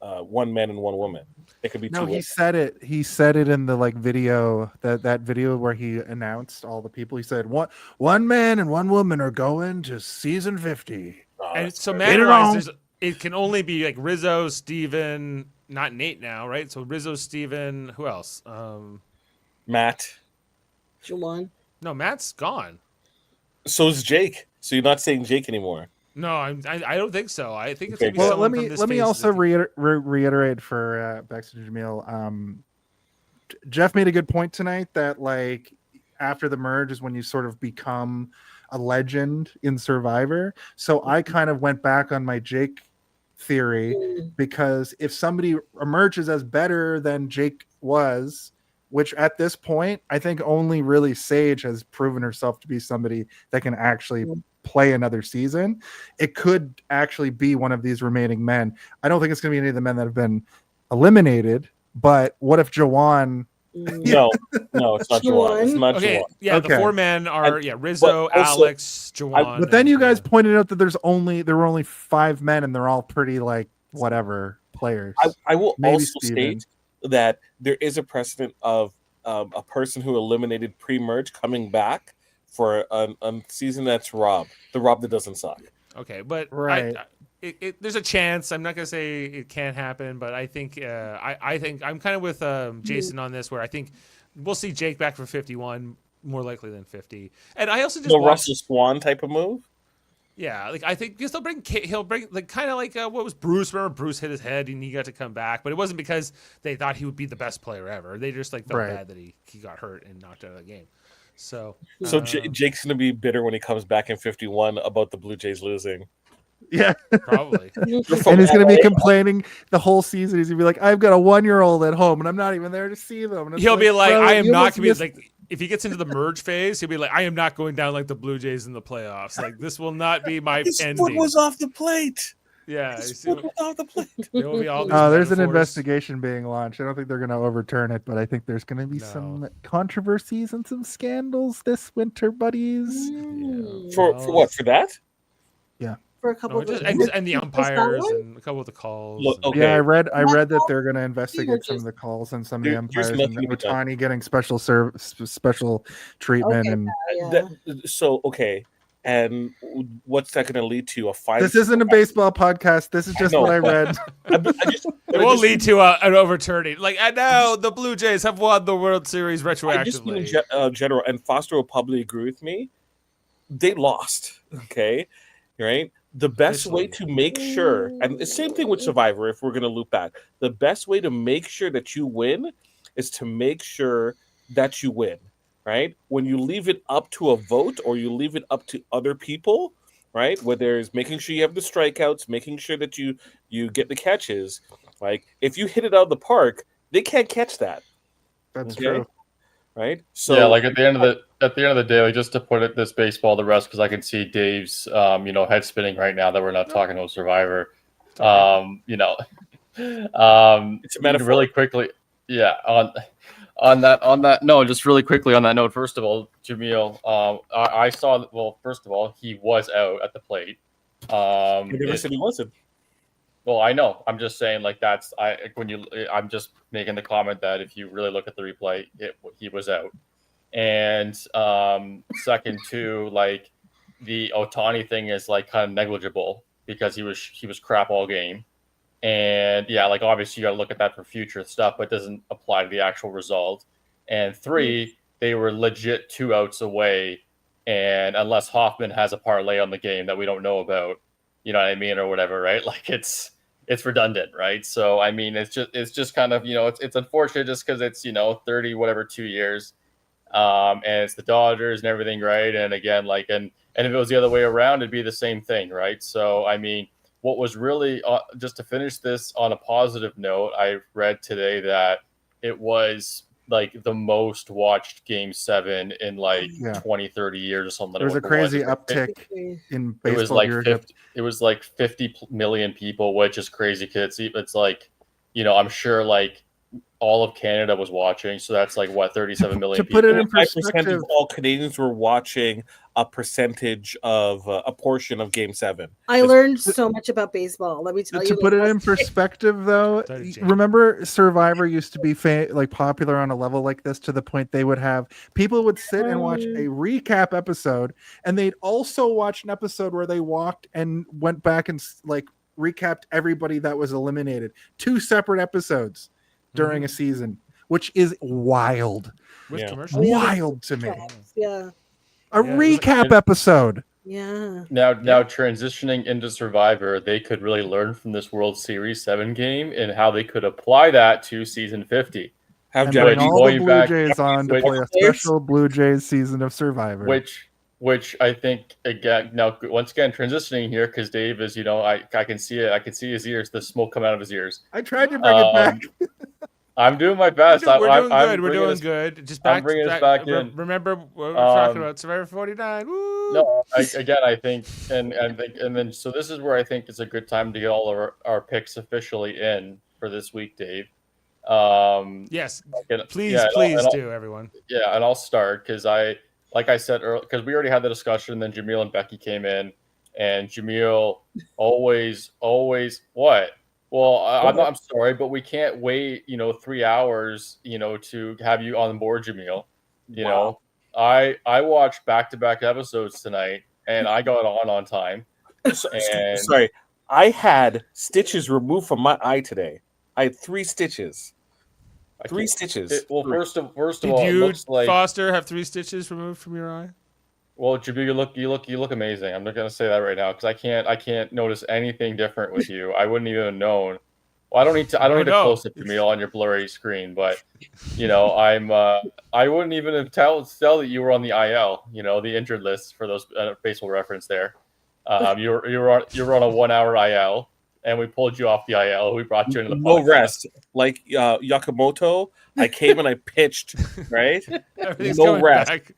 F: one man and one woman. It could be 2
C: No, he
F: women.
C: said it. He said it in the video that video where he announced all the people. He said one man and one woman are going to season 50.
F: Oh,
A: And
F: that's
A: so
F: fair.
A: man-wise, it can only be like Rizzo, Steven, not Nate now, right? So Rizzo, Steven, who else?
F: Matt.
J: Juwan.
A: No, Matt's gone.
F: So is Jake. So you're not saying Jake anymore.
A: No, I don't think so. I think it's
F: Okay.
A: gonna be
C: Well,
A: someone
C: let
A: from
C: me
A: this
C: let me
A: phase
C: also
A: that-
C: reiterate for Bex and Jaemeel. Jeff made a good point tonight that like after the merge is when you sort of become a legend in Survivor. So I kind of went back on my Jake theory because if somebody emerges as better than Jake was, which at this point I think only really Sage has proven herself to be somebody that can actually play another season, it could actually be one of these remaining men. I don't think it's going to be any of the men that have been eliminated, but what if Jawan?
F: No, it's not Juwan. It's not
A: Okay,
F: Juwan.
A: yeah, the
C: Okay.
A: 4 men are Rizzo,
F: but also-
A: Alex, Jawan.
C: But then you
A: and,
C: guys pointed out that there were only 5 men and they're all pretty like whatever players.
F: I will
C: Maybe
F: also
C: Steven.
F: state that there is a precedent of a person who eliminated pre-merge coming back for a season that's Rob, the Rob that doesn't suck.
A: Okay, but
C: Right.
A: there's a chance. I'm not gonna say it can't happen, but I think I think I'm kind of with Jason on this, where I think we'll see Jake back for 51 more likely than 50. And I also just
F: The
A: watched,
F: Russell Swan type of move.
A: yeah, like I think because he'll bring like kind of like what was Bruce? Remember Bruce hit his head and he got to come back, but it wasn't because they thought he would be the best player ever. They just like felt
C: Right.
A: bad that he got hurt and knocked out of the game. So
F: Jake's gonna be bitter when he comes back in 51 about the Blue Jays losing.
C: Yeah.
A: probably.
F: You're
C: And
F: from
C: he's going to be
F: LA.
C: complaining the whole season. He's going to be like, I've got a 1-year-old at home and I'm not even there to see them. And it's
A: He'll be like,
C: bro,
A: I am
C: you
A: not
C: almost
A: gonna be
C: missed-
A: like. If he gets into the merge phase, he'll be like, I am not going down like the Blue Jays in the playoffs. Like this will not be my
F: His
A: ending.
F: foot was off the plate.
A: Yeah,
F: His
A: you
F: foot
A: see,
F: was off the plate.
A: there will be all these
C: there's an
A: metaphors.
C: investigation being launched. I don't think they're going to overturn it, but I think there's going to be
A: No.
C: some controversies and some scandals this winter, buddies.
A: Yeah.
F: For
A: Well,
F: what? For that?
J: For a couple
A: no,
J: of
A: just,
J: weeks.
A: and the
J: Was that
A: umpires
J: one?
A: and a couple of the calls.
F: Look,
A: and-
F: okay.
C: Yeah, I read that they're going to investigate some of
J: just-
C: the calls and some of the
F: There's
C: umpires and
F: nothing to be done.
C: Otani getting special treatment.
J: Okay,
C: And
J: yeah.
F: So okay, and what's that going to lead to? A fine?
C: this isn't a baseball podcast. This is just
F: know.
C: what I read.
A: It will lead to an overturning. Like, and now the Blue Jays have won the World Series
F: I just mean in
A: retroactively.
F: general, and Foster will probably agree with me. They lost. Okay, right. The best way to make sure, and the same thing with Survivor, if we're going to loop back, the best way to make sure that you win is to make sure that you win, right? When you leave it up to a vote or you leave it up to other people, right? Whether it's making sure you have the strikeouts, making sure that you get the catches, like if you hit it out of the park, they can't catch that,
C: That's
F: Okay.
C: true.
F: right? So
B: yeah, like at the end of the day, like just to put it this baseball to rest, because I can see Dave's head spinning right now that we're not talking about Survivor.
F: it's a metaphor.
B: Really quickly, yeah. On that no, just really quickly on that note. First of all, Jaemeel, I saw. Well, first of all, he was out at the plate.
F: I never said he wasn't.
B: Well, I know. I'm just saying, like I'm just making the comment that if you really look at the replay, he was out. And second, too, like the Otani thing is like kind of negligible because he was crap all game. And yeah, like obviously you got to look at that for future stuff, but it doesn't apply to the actual result. And 3, they were legit 2 outs away, and unless Hoffman has a parlay on the game that we don't know about, you know what I mean, or whatever, right? Like it's redundant, right? So I mean, it's just kind of, it's unfortunate just because it's 30 whatever 2 years, and it's the Dodgers and everything, right? And again, like and if it was the other way around, it'd be the same thing, right? So I mean, what was really just to finish this on a positive note, I read today that it was like the most watched Game 7 in like 20, 30 years or something.
C: There was a crazy uptick in baseball.
B: It was like 50 million people, which is crazy because it's like, I'm sure like all of Canada was watching, so that's like what 37 million.
C: To put it in perspective,
F: of all Canadians were watching a percentage of a portion of Game 7.
J: I learned so much about baseball. Let me tell you.
C: To put it in perspective, though, remember Survivor used to be like popular on a level like this to the point they would have people would sit and watch a recap episode, and they'd also watch an episode where they walked and went back and like recapped everybody that was eliminated. 2 separate episodes during a season, which is wild.
A: With commercials?
C: Wild to me.
J: Yeah.
C: A recap episode.
J: Yeah.
B: Now transitioning into Survivor, they could really learn from this World Series 7 game and how they could apply that to season 50.
C: Have all the Blue Jays on to play a special Blue Jays season of Survivor.
B: Which I think once again transitioning here because Dave is I can see it. I can see his ears, the smoke come out of his ears.
C: I tried to bring it back.
B: I'm doing my best.
A: We're doing good. Just back.
B: I'm bringing us back in.
A: Remember what we're talking about Survivor 49. Woo!
B: No, I think, and then so this is where I think it's a good time to get all of our picks officially in for this week, Dave.
A: Yes,
B: please
A: do, everyone.
B: Yeah, and I'll start because like I said earlier, because we already had the discussion. And then Jaemeel and Becky came in, and Jaemeel always what? Well, I'm sorry, but we can't wait, 3 hours, to have you on board, Jaemeel. You know, I watched back-to-back episodes tonight, and I got on time.
F: Sorry, I had stitches removed from my eye today. I had 3 stitches. 3 stitches.
B: First of all,
A: did
B: it
A: you,
B: looks like
A: Foster, have 3 stitches removed from your eye?
B: Well, Jaemeel, you look amazing. I'm not gonna say that right now because I can't notice anything different with you. I wouldn't even have known. Well, I don't need to close up Jaemeel on your blurry screen, but I wouldn't even have tell that you were on the IL. The injured list for those baseball reference there. You were on a 1 hour IL, and we pulled you off the IL. We brought you into the podcast.
F: Rest, like Yakamoto. I came and I pitched. Right, no rest.
A: Back.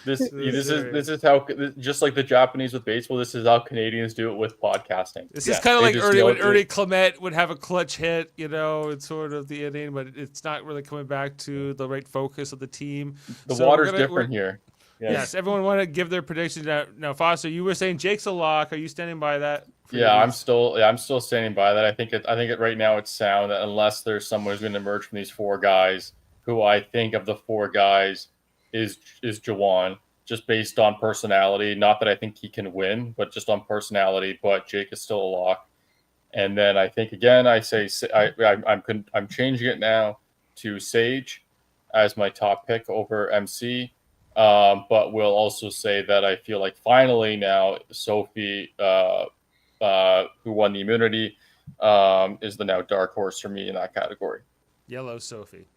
B: This is how, just like the Japanese with baseball, this is how Canadians do it with podcasting.
A: This is kind of like when Ernie Clement would have a clutch hit, it's sort of the inning, but it's not really coming back to the right focus of the team.
B: The water's different here.
A: Yes, everyone want to give their predictions. Now, Foster, you were saying Jake's a lock. Are you standing by that?
B: I'm still standing by that. I think right now it's sound unless there's someone who's going to emerge from these 4 guys, who I think of the 4 guys is Jawan, just based on personality. Not that I think he can win, but just on personality. But Jake is still a lock. And then I think again, I say I'm changing it now to Sage as my top pick over MC. But we'll also say that I feel like finally now Sophie, who won the immunity, is the now dark horse for me in that category.
A: Yellow Sophie.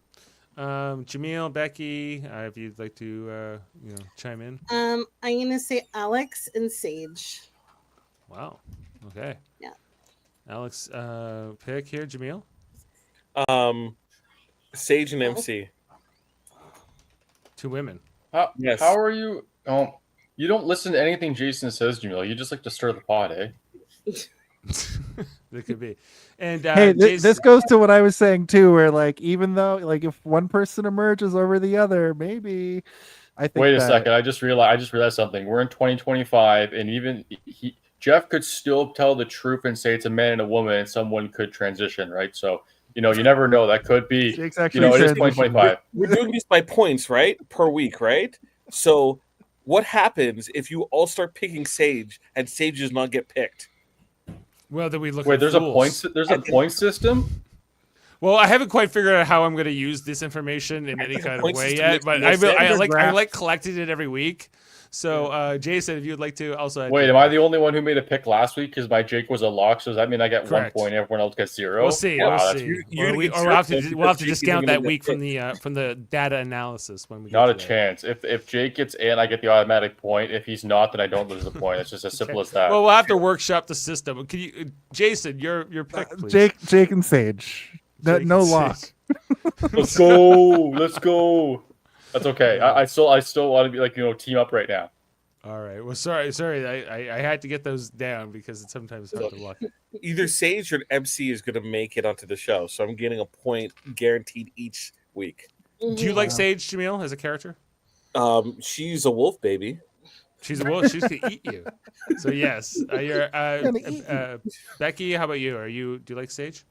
A: Jaemeel, Becky, if you'd like to chime in.
J: I'm gonna say Alex and Sage.
A: Wow. Okay.
J: Yeah.
A: Alex, pick here, Jaemeel.
F: Sage and MC.
A: 2 women.
F: Yes.
B: How are you? You don't listen to anything Jason says, Jaemeel. You just like to stir the pot, eh?
A: That could be. And
C: hey, this goes to what I was saying too, where like even though like if one person emerges over the other, maybe I think.
B: Wait a second! I just realized something. We're in 2025, and even Jeff could still tell the truth and say it's a man and a woman, and someone could transition, right? So, you never know. That could be,
C: Jake's
B: it
C: actually
B: is
C: transitioned.
B: 2025.
F: We're doing this by points, right? Per week, right? So what happens if you all start picking Sage and Sage does not get picked?
A: Well, then we look.
B: Wait,
A: at
B: there's
A: fools.
B: a point system.
A: Well, I haven't quite figured out how I'm going to use this information in any kind of
F: point
A: way
F: system
A: yet,
F: makes
A: but
F: no
A: I
F: sense.
A: like collecting it every week. So, Jason, if you'd like to also
B: Wait, am I the only one who made a pick last week? Because my Jake was a lock, so does that mean I get
A: Correct.
B: 1 point, everyone else gets 0?
A: We'll see.
B: Wow,
A: We'll
B: that's
A: see.
F: you're
A: Or
F: gonna get
A: we'll have
F: zero
A: to
F: because Jake
A: discount
F: isn't
A: that
F: gonna
A: week
F: get
A: from the data analysis when we get
B: not a
A: to that.
B: chance. If Jake gets in, I get the automatic point. If he's not, then I don't lose a point. It's just as simple as that.
A: Well, we'll have to workshop the system. Can you, Jason, your pick, please.
C: Jake and Sage.
A: Jake
C: No
A: and
C: lock.
A: Sage.
B: Let's go. Let's go. That's okay. I still want to be like, team up right now.
A: All right. Well, sorry. I had to get those down because it's sometimes hard to look.
F: Either Sage or MC is going to make it onto the show, so I'm getting a point guaranteed each week.
A: Do you like Sage, Jaemeel, as a character?
F: She's a wolf, baby.
A: She's a wolf. She's gonna eat you. So yes. Becky, how about you? Do you like Sage?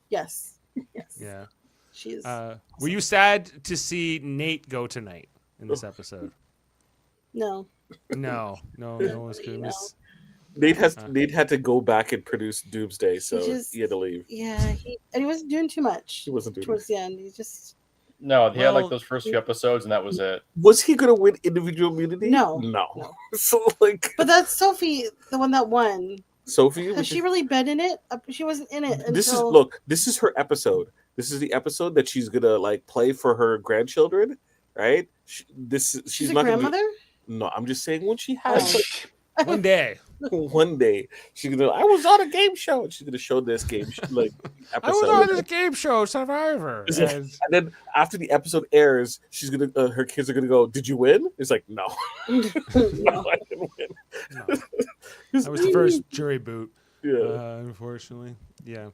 J: Yes. Yes.
A: Yeah.
J: She is.
A: Were you sad to see Nate go tonight in this episode?
J: No.
A: No one was good.
J: No.
F: Nate had to go back and produce Doomsday, so he had to leave.
J: Yeah, he wasn't doing too much.
F: He wasn't doing
J: towards the end. He just.
B: No, he had like those first few episodes, and that was it.
F: Was he going to win individual immunity?
J: No.
F: So like,
J: but that's Sophie, the one that won.
F: Sophie,
J: Has she really been in it? She wasn't in it until.
F: This is her episode. This is the episode that she's gonna like play for her grandchildren, right? She's
J: a
F: not
J: grandmother.
F: No, I'm just saying when she has
A: one day
F: she's gonna. I was on a game show, and she's gonna show this game episode.
A: I was on this game show, Survivor.
F: And then after the episode airs, she's gonna. Her kids are gonna go. Did you win? It's like no, no, I didn't win.
A: No. That was the first jury boot.
F: Yeah,
A: unfortunately, yeah.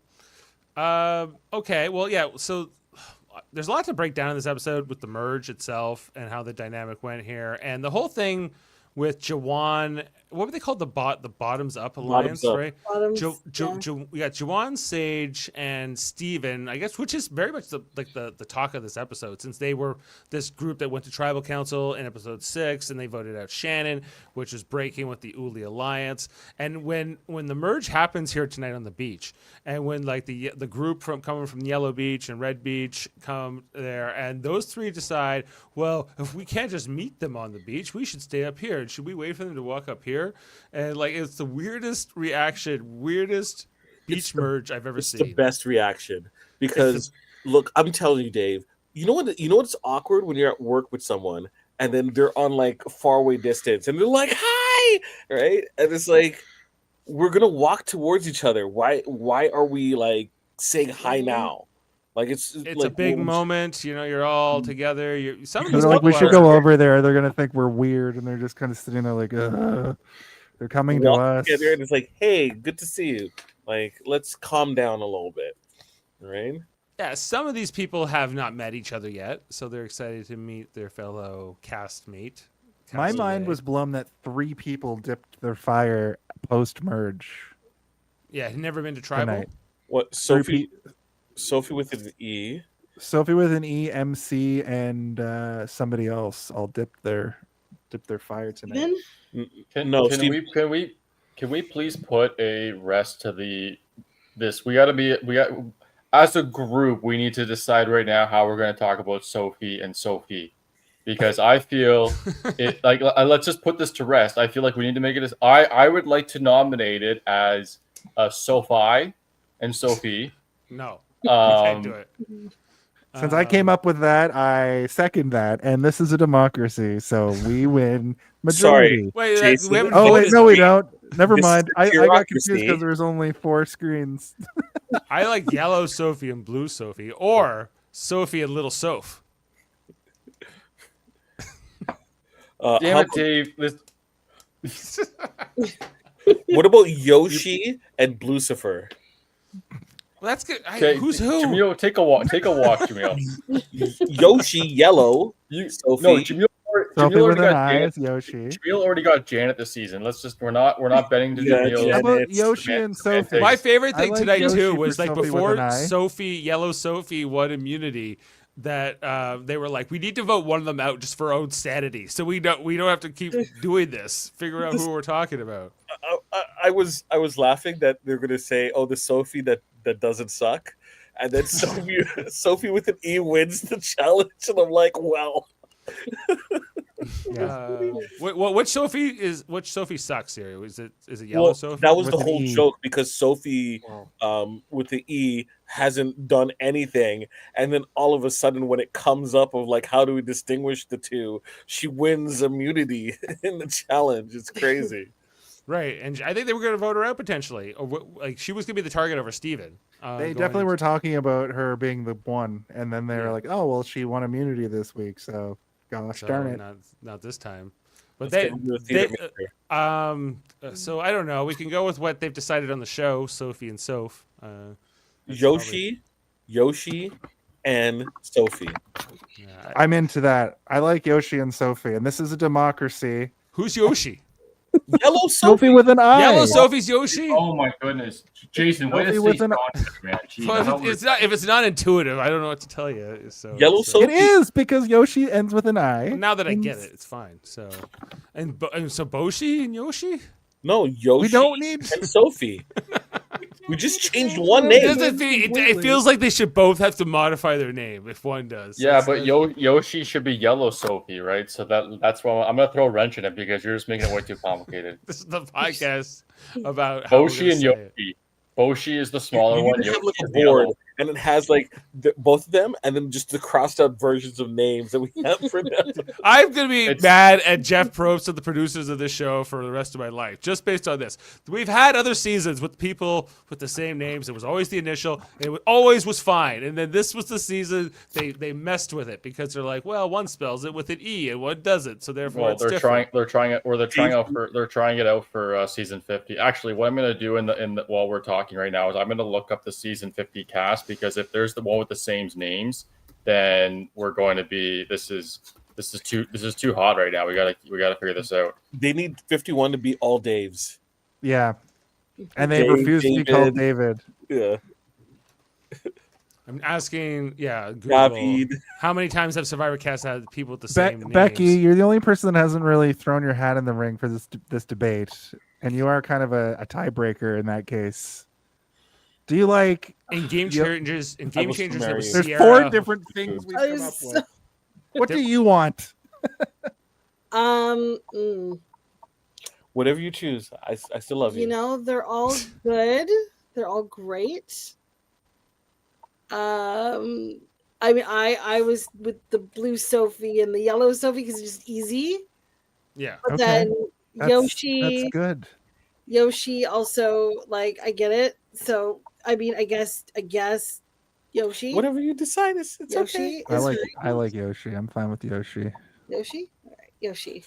A: Okay, well, yeah. So there's a lot to break down in this episode with the merge itself and how the dynamic went here, and the whole thing with Jawan. What were they called? The Bottoms Up Alliance, right?
J: Bottoms,
A: we got Jawan, Sage, and Steven, I guess, which is very much the talk of this episode, since they were this group that went to Tribal Council in episode 6, and they voted out Shannon, which was breaking with the Uli Alliance. And when the merge happens here tonight on the beach, and when like the group coming from Yellow Beach and Red Beach come there, and those three decide, well, if we can't just meet them on the beach, we should stay up here. Should we wait for them to walk up here? And like, it's the weirdest beach merge I've ever seen.
F: The best reaction, because look, I'm telling you, Dave. You know what's awkward when you're at work with someone and then they're on like faraway distance and they're like, "Hi," right? And it's like, we're gonna walk towards each other. Why are we like saying hi now? Like it's like,
A: a big moment, you're all together. Some of these
C: like, we
A: people
C: should go over there. They're gonna think we're weird, and they're just kind of sitting there like, they're coming to us.
F: Together and it's like, hey, good to see you. Like, let's calm down a little bit, right?
A: Yeah, some of these people have not met each other yet, so they're excited to meet their fellow castmate.
C: My mind was blown that 3 people dipped their fire post merge.
A: Yeah, had never been to Tribal.
C: Tonight.
F: What Sophie with an E.
C: Sophie with an E, MC, and somebody else all dipped their fire tonight.
B: Can we please put a rest to this? As a group, we need to decide right now how we're going to talk about Sophie and Sophie, because I feel it like let's just put this to rest. I feel like we need to make it as I would like to nominate it as Sophie and Sophie.
A: No. You can't do it.
C: Since I came up with that, I second that, and this is a democracy, so we win majority.
F: Sorry,
A: wait,
F: Jason.
A: we haven't
C: wait, no, we don't. Never mind. I got
F: bureaucracy.
C: confused because there was only 4 screens.
A: I like yellow Sophie and blue Sophie, or Sophie and little Soph.
B: Damn it, Dave.
F: What about Yoshi and Blucifer?
A: Well, that's good.
B: Okay,
A: Who's who?
B: Jaemeel, take a walk, Jaemeel.
F: Yoshi, yellow.
B: Jaemeel,
C: Sophie with an I
B: Janet.
C: is Yoshi.
B: Jameel already got Janet this season. Let's just we're not betting to
F: Yeah,
B: Jameel.
C: How about
F: Janet.
C: Yoshi and Sophie?
A: My favorite
C: I
A: thing
C: like
A: tonight
C: Yoshi
A: too
C: for
A: was like
C: Sophie with
A: before
C: an I.
A: Yellow Sophie won immunity, that they were like, we need to vote one of them out just for our own sanity, so we don't have to keep doing this. Figure out who we're talking about.
F: I was laughing that they're gonna say, "Oh, the Sophie that doesn't suck," and then Sophie with an E wins the challenge, and I'm like, well.
A: Which Sophie sucks here? Is it Yellow Sophie?
F: That was
C: With
F: the
C: an
F: whole
C: E.
F: joke, because Sophie with the E hasn't done anything, and then all of a sudden when it comes up of like how do we distinguish the two, she wins immunity in the challenge. It's crazy.
A: Right, and I think they were going to vote her out potentially, or like she was going to be the target over Steven.
C: They definitely were talking about her being the one, and then they were like, "Oh, well, she won immunity this week, so gosh darn it."
A: Not this time. But so I don't know. We can go with what they've decided on the show, Sophie and Soph.
F: Yoshi, and Sophie.
A: Yeah,
C: I'm into that. I like Yoshi and Sophie, and this is a democracy.
A: Who's Yoshi?
F: Yellow
C: Sophie with an I.
A: Yellow Sophie's Yoshi.
B: Oh my goodness, Jason, way to
C: Sophie
B: stay
C: with an-
B: strong, man. Jeez,
A: Well, if it's not intuitive, I don't know what to tell you. So
F: Yellow
A: so,
C: It is because Yoshi ends with an I.
A: now that I get it, it's fine. So, and so Boshi and Yoshi.
F: No, Yoshi.
C: We don't need
F: and Sophie. We just changed one name.
A: It feels like they should both have to modify their name if one does.
B: Yeah, but Yoshi should be Yellow Sophie, right? So that's why I'm gonna throw a wrench in it because you're just making it way too complicated.
A: This is the podcast about how
B: Boshi and Yoshi. Boshi is the smaller
F: You
B: one.
F: need to have
B: Yoshi
F: like a
B: is the
F: board,
B: yellow.
F: and it has like both of them, and then just the crossed out versions of names that we have for them.
A: I'm gonna be mad at Jeff Probst and the producers of this show for the rest of my life, just based on this. We've had other seasons with people with the same names. It was always the initial. It always was fine, and then this was the season they messed with it because they're like, well, one spells it with an E and one doesn't, so therefore
B: Well,
A: it's different.
B: they're trying it out for season 50. Actually, what I'm gonna do in the while we're talking right now is I'm gonna look up the season 50 cast, because if there's the one with the same names, then we're going to be this is too hot right now. We gotta figure this out.
F: They need 51 to be all Daves.
C: Yeah, and they
F: Dave,
C: refuse to be called David.
F: Yeah.
A: I'm asking, Google,
F: David.
A: how many times have Survivor Cast had people with the same names?
C: Becky, you're the only person that hasn't really thrown your hat in the ring for this debate, and you are kind of a tiebreaker in that case. Do you like
A: in game changers? In game changers, there was
C: there's
A: Sierra.
C: 4 different things we've come up
J: So-
C: with. What do you want?
F: Whatever you choose, I still love you.
J: You know, they're all good. They're all great. I mean, I was with the blue Sophie and the yellow Sophie because it's just easy.
A: Yeah.
J: But
C: Okay.
J: then
C: That's good.
J: Yoshi also, like, I get it. So I mean, I guess Yoshi.
F: Whatever you decide, it's
J: Yoshi.
F: okay.
C: I like Yoshi. I'm fine with Yoshi.
J: Yoshi. All right, Yoshi.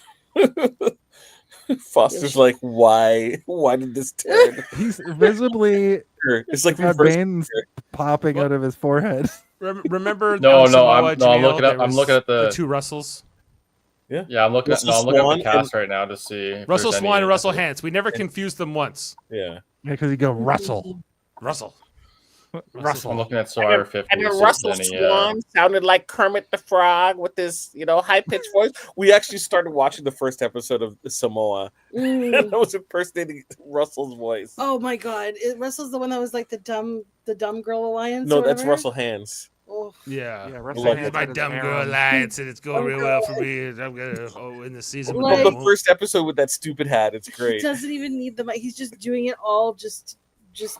F: Foster's like, why did this turn?
C: He's visibly
F: It's like
C: got
F: reverse.
C: veins popping out of his forehead.
A: Remember?
B: No,
A: on
B: no,
A: Samoa,
B: I'm
A: Jaemeel,
B: looking
A: there
B: at- I'm
A: was
B: looking at the-
A: two Russells.
B: Yeah, I'm looking at the cast right now to see if
A: Russell
B: there's
A: Swan
B: any-
A: and Russell Hantz. We never confused them once.
F: Yeah.
C: Because you go Russell.
B: I'm looking at Survivor 50.
F: And then
B: to see if
F: Russell
B: there's any,
F: Swan sounded like Kermit the Frog with this, high pitched voice. We actually started watching the first episode of Samoa, and I was impersonating Russell's voice.
J: Oh my God! Russell's the one that was like the dumb girl alliance.
F: No,
J: or
F: that's
J: whatever?
F: Russell Hands.
J: Oh.
A: Yeah,
C: Russell
F: Love
C: Hantz
A: it's my
C: had his
A: dumb
C: hair
A: girl
C: on.
A: alliance, and it's going real well for me. And I'm gonna in the season. but
J: Like-
A: I
F: From the
A: won't.
F: first episode with that stupid hat, it's
J: He
F: great.
J: doesn't even need the mic. He's just doing it all just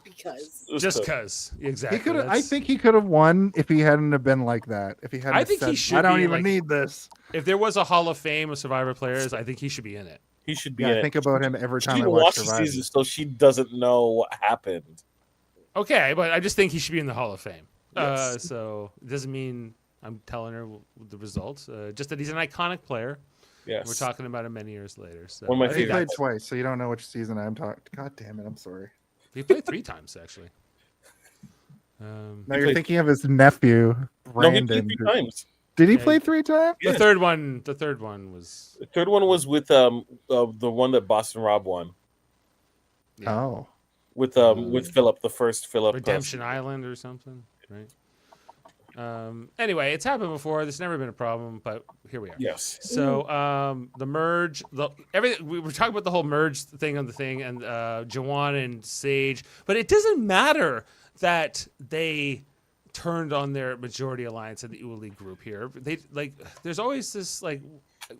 J: because.
A: Just cause, exactly.
C: He could have. I
A: That's-
C: think he could have won if he hadn't have been like that. If he hadn't.
A: I think he
C: said,
A: should
C: I don't
A: be,
C: even
A: like-
C: need this.
A: if there was a Hall of Fame of Survivor players, I think he should be in it.
F: He should be
C: Yeah,
F: in
C: I
F: it.
C: think about him every
F: She
C: time I
F: didn't
C: watch
F: watch the
C: Survivor.
F: season, so she doesn't know what happened.
A: Okay, but I just think he should be in the Hall of Fame.
F: Yes.
A: So it doesn't mean I'm telling her the results. Just that he's an iconic player.
F: Yes.
A: We're talking about him many years later. So
F: One of my
A: I think
C: He
F: favorite-
C: played twice, so you don't know which season I'm talking. God damn it! I'm sorry.
A: he played 3 times actually.
C: Now you're thinking of his nephew,
F: No, he
C: Brandon.
F: played 3 times.
C: Did he
A: Yeah,
C: play 3 times?
A: The third one was.
F: The third one was with the one that Boston Rob won.
A: Yeah.
C: Oh.
F: With Philip, the first Philip.
A: Redemption Island or something, right? Anyway, it's happened before. There's never been a problem, but here we are.
F: Yes.
A: So the merge, everything we were talking about the whole merge thing on the thing, and Jawan and Sage, but it doesn't matter that they turned on their majority alliance in the Uli group here. They there's always this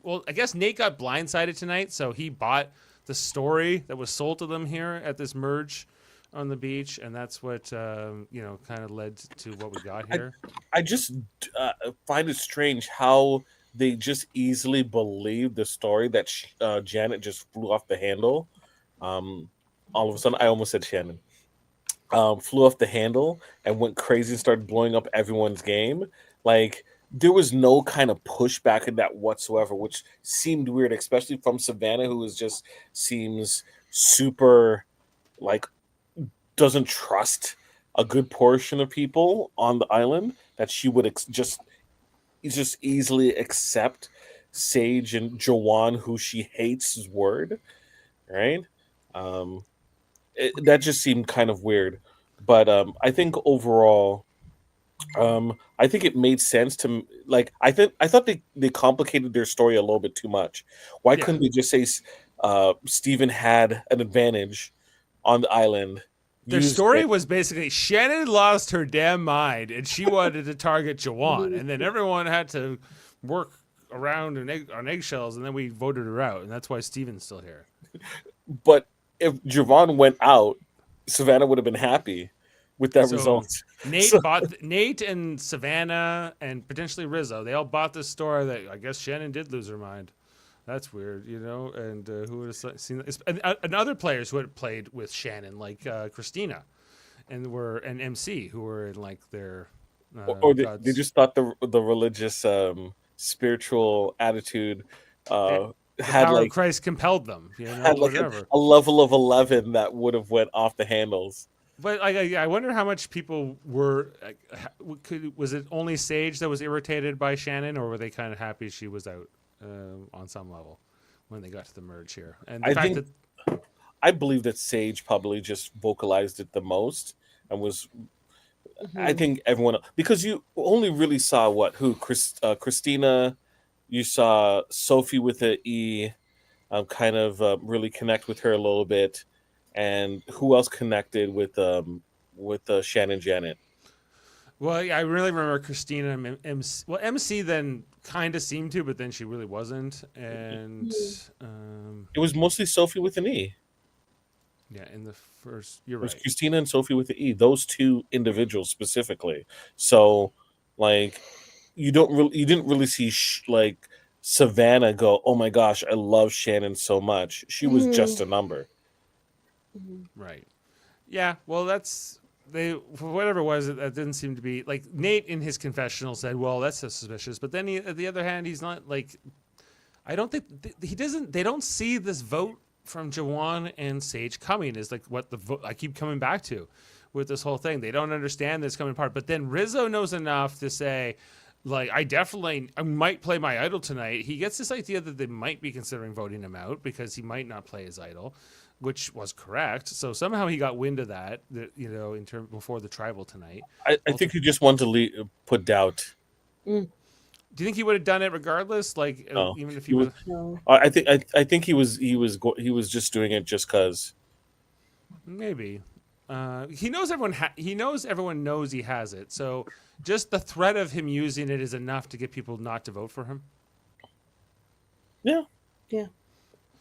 A: well, I guess Nate got blindsided tonight, so he bought the story that was sold to them here at this merge on the beach, and that's what kind of led to what we got here.
F: I just find it strange how they just easily believe the story that Janet just flew off the handle. All of a sudden, I almost said Shannon. Flew off the handle and went crazy and started blowing up everyone's game. Like, there was no kind of pushback in that whatsoever, which seemed weird, especially from Savannah, who seems super doesn't trust a good portion of people on the island, that she would just easily accept Sage and Jawan, who she hates, his word, right? That just seemed kind of weird, but I think overall, I think it made sense to I thought they complicated their story a little bit too much. Why couldn't they just say Steven had an advantage on the island?
A: Their story was basically Shannon lost her damn mind and she wanted to target Jawan, and then everyone had to work around on eggshells, and then we voted her out, and that's why Steven's still here.
F: But if Javon went out, Savannah would have been happy with that result.
A: Nate and Savannah and potentially Rizzo, they all bought this story that I guess Shannon did lose her mind. That's weird, and who would have seen this? And other players who had played with Shannon, like Christina and MC, who were in their
F: or they just thought the religious spiritual attitude had
A: power of Christ compelled them,
F: had
A: whatever.
F: A level of 11 that would have went off the handles.
A: But I wonder how much people were. Was it only Sage that was irritated by Shannon, or were they kind of happy she was out on some level when they got to the merge here? And
F: I believe that Sage probably just vocalized it the most and was. Mm-hmm. I think everyone, because you only really saw Christina, you saw Sophie with an E, kind of really connect with her a little bit. And who else connected with Shannon Janet?
A: Well, I really remember Christina and MC. Well, MC then kind of seemed to, but then she really wasn't. And
F: it was mostly Sophie with an E.
A: Yeah, in the first, you're right.
F: It was Christina and Sophie with the E. Those two individuals specifically. So, you didn't really see Savannah go, "Oh my gosh, I love Shannon so much." She was just a number.
A: Right. Yeah. Well, for whatever it was, that didn't seem to be Nate in his confessional said, "Well, that's suspicious." But then on the other hand, he's not I don't think he doesn't. They don't see this vote from Jawan and Sage coming is what the vote I keep coming back to with this whole thing. They don't understand this coming part. But then Rizzo knows enough to say, I might play my idol tonight. He gets this idea that they might be considering voting him out because he might not play his idol, which was correct. So somehow he got wind of that before the tribal tonight.
F: I think he just wanted to put doubt.
A: Do you think he would have done it regardless?
F: No.
A: Even if he was.
J: No.
F: I think he was just doing it just because.
A: Maybe. He knows everyone. He knows everyone knows he has it. So just the threat of him using it is enough to get people not to vote for him.
F: Yeah.
J: Yeah.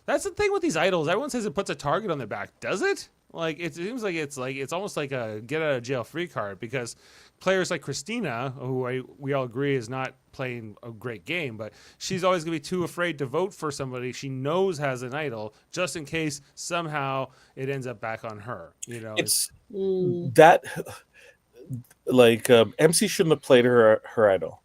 A: That's the thing with these idols. Everyone says it puts a target on their back. Does it? It seems like it's almost like a get out of jail free card, because players like Christina, who we all agree is not playing a great game, but she's always going to be too afraid to vote for somebody she knows has an idol, just in case somehow it ends up back on her.
F: It's that MC shouldn't have played her idol,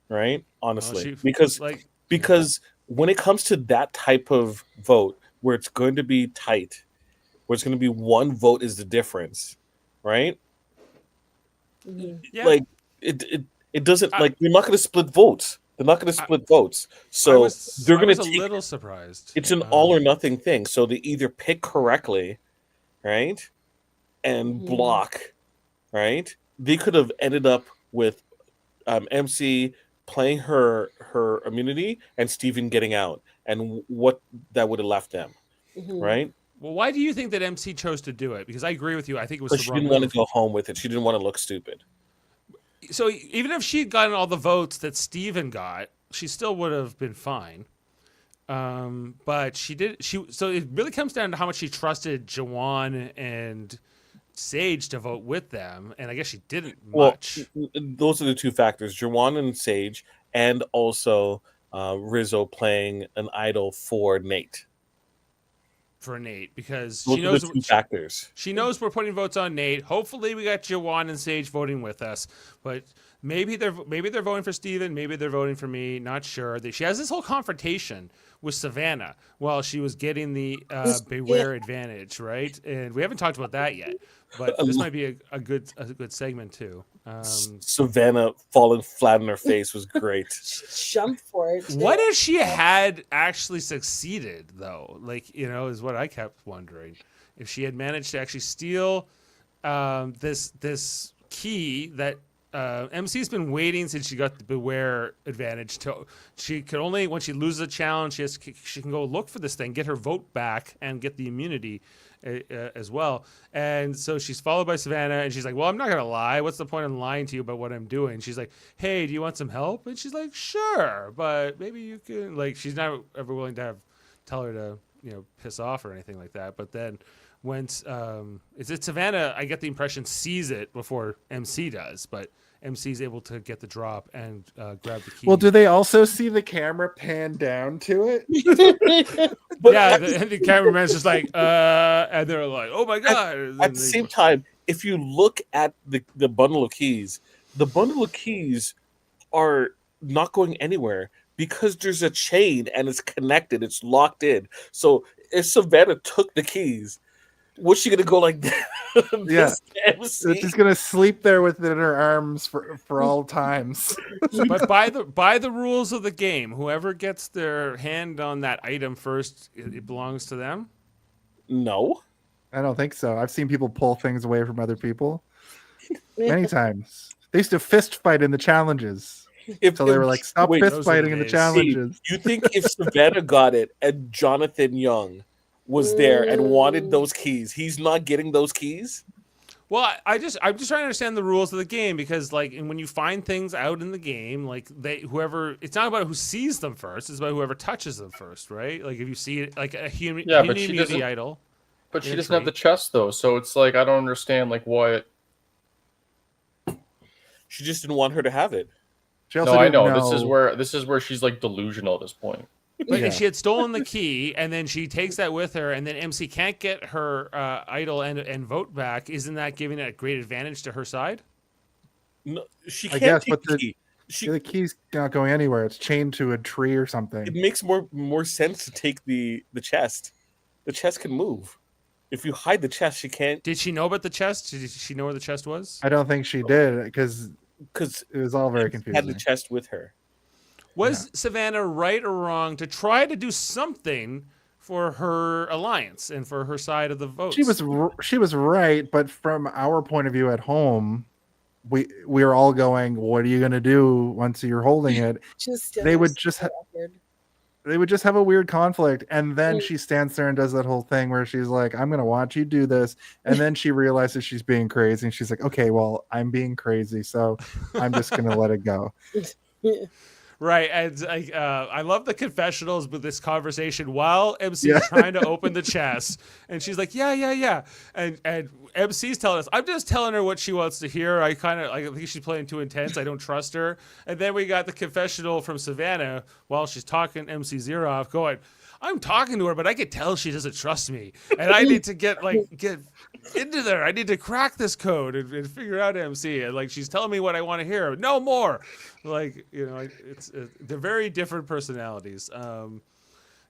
F: right? Honestly, because when it comes to that type of vote where it's going to be tight, where it's going to be one vote is the difference, right?
A: Yeah.
F: It doesn't like they're not going to split votes. They're not going to split votes. So they're going to
A: take. A little surprised.
F: It's an all or nothing thing. So they either pick correctly, right, and block, right. They could have ended up with MC playing her immunity and Steven getting out, and what that would have left them, right?
A: Well, why do you think that MC chose to do it? Because I agree with you. I think it was the
F: she
A: wrong
F: didn't want to go home with it. She didn't want to look stupid.
A: So even if she'd gotten all the votes that Steven got, she still would have been fine. But she did. So it really comes down to how much she trusted Jawan and Sage to vote with them, and I guess she didn't much.
F: Well, those are the two factors: Jawan and Sage, and also Rizzo playing an idol for Nate.
A: For Nate, because
F: those
A: she knows
F: the two factors.
A: She knows we're putting votes on Nate. Hopefully, we got Jawan and Sage voting with us, but maybe they're voting for Steven, maybe they're voting for me. Not sure. She has this whole confrontation with Savannah while she was getting the Beware advantage, right? And we haven't talked about that yet, but this might be a good segment too.
F: Savannah falling flat on her face was great.
J: Jump for it.
A: What if she had actually succeeded, though? Like, is what I kept wondering. If she had managed to actually steal this key that MC's been waiting since she got the Beware advantage. She could only, when she loses a challenge, she can go look for this thing, get her vote back, and get the immunity as well. And so she's followed by Savannah, and she's like, well, I'm not going to lie. What's the point in lying to you about what I'm doing? She's like, hey, do you want some help? And she's like, sure, but maybe you can, like, she's not ever willing to tell her to, piss off or anything like that. But then when it's Savannah, I get the impression, sees it before MC does, but MC's able to get the drop and grab the key.
C: Well, do they also see the camera pan down to it?
A: Yeah, the cameraman's just like, and they're like, oh my God.
F: At the same time, if you look at the bundle of keys, the bundle of keys are not going anywhere because there's a chain and it's connected, it's locked in. So if Savannah took the keys, was she gonna go like that?
C: Yeah, she's gonna sleep there within her arms for all times.
A: But by the rules of the game, whoever gets their hand on that item first, it belongs to them.
F: No,
C: I don't think so. I've seen people pull things away from other people many times. They used to fist fight in the challenges. So they were like, stop fist fighting in the challenges.
F: You think if Savannah got it and Jonathan Young was there and wanted those keys, he's not getting those keys?
A: Well, I'm just trying to understand the rules of the game, because like, and when you find things out in the game, like it's not about who sees them first, it's about whoever touches them first, right? Like if you see it, like a human immunity idol.
B: But she doesn't have the chest though, so it's like I don't understand like what.
F: She just didn't want her to have it.
B: No, I know. This is where she's like delusional at this point.
A: But if she had stolen the key and then she takes that with her, and then MC can't get her idol and vote back, isn't that giving it a great advantage to her side?
F: No, she can't take the key.
C: The key's not going anywhere. It's chained to a tree or something.
F: It makes more sense to take the chest. The chest can move. If you hide the chest, she can't.
A: Did she know about the chest? Did she know where the chest was?
C: I don't think she did, because it was all very confusing.
F: Had the chest with her.
A: Was Savannah right or wrong to try to do something for her alliance and for her side of the vote?
C: She was right, but from our point of view at home, we were all going, "What are you going to do once you're holding it?" They would just have a weird conflict, and then she stands there and does that whole thing where she's like, "I'm going to watch you do this," and then she realizes she's being crazy, and she's like, "Okay, well, I'm being crazy, so I'm just going to let it go."
A: Right, and I love the confessionals with this conversation while MC is trying to open the chest, and she's like, yeah, and MC's telling us, I'm just telling her what she wants to hear. I think she's playing too intense. I don't trust her. And then we got the confessional from Savannah while she's talking MC Zero off, going, I'm talking to her, but I can tell she doesn't trust me, and I need to get into there. I need to crack this code and figure out MC. And like, she's telling me what I want to hear. No more. Like, they're very different personalities.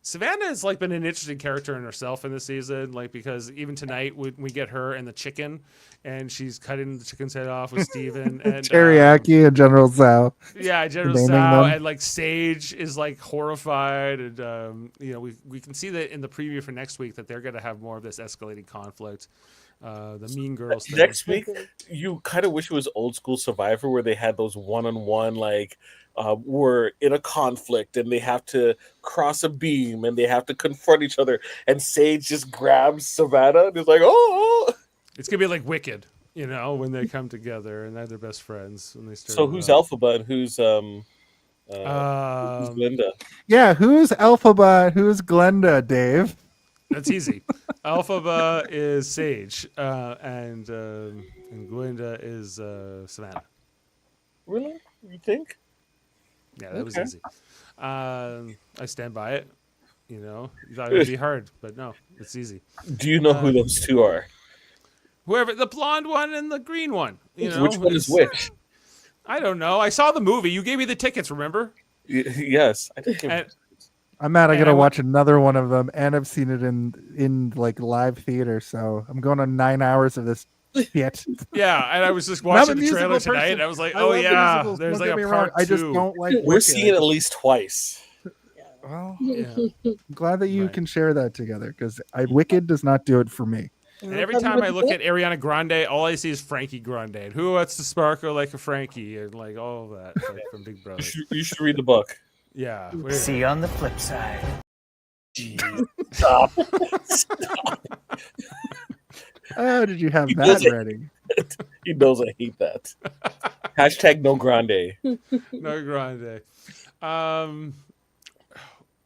A: Savannah has like been an interesting character in herself in this season, like because even tonight we get her and the chicken, and she's cutting the chicken's head off with Steven and
C: Teriyaki and General Tso.
A: yeah, General
C: Naming
A: Tso,
C: them.
A: and like Sage is like horrified, and we can see that in the preview for next week that they're going to have more of this escalating conflict. The Mean Girls thing.
F: Next week, you kind of wish it was old school Survivor where they had those one-on-one, like were in a conflict and they have to cross a beam and they have to confront each other, and Sage just grabs Savannah and is like, oh.
A: It's gonna be like Wicked, when they come together and they're best friends when they start.
F: So who's Alphaba and who's Glenda?
C: Yeah, who's Alphaba? Who's Glenda, Dave?
A: That's easy. Alphaba is Sage, and Glinda is Savannah.
F: Really? You think?
A: Yeah, that was easy. I stand by it. You thought it would be hard, but no, it's easy.
F: Do you know who those two are?
A: Whoever, the blonde one and the green one.
F: Which one is which?
A: I don't know. I saw the movie. You gave me the tickets, remember?
F: Yes. I think
C: I'm mad. I gotta watch another one of them, and I've seen it in like live theater. So I'm going on 9 hours of this shit.
A: Yeah, and I was just watching the trailer tonight, and I was like, "Oh yeah, there's like a part 2."
C: I just don't like.
F: We're seeing it at least twice.
C: Well,
A: Yeah.
C: I'm glad that you can share that together because Wicked does not do it for me.
A: And every time I look at Ariana Grande, all I see is Frankie Grande. And who wants to sparkle like a Frankie and like all of that like from Big Brother.
F: You should read the book.
A: Yeah.
K: See you on the flip side.
F: Stop.
C: Oh, did you have that ready?
F: He knows I hate that. Hashtag no grande.
A: No Grande.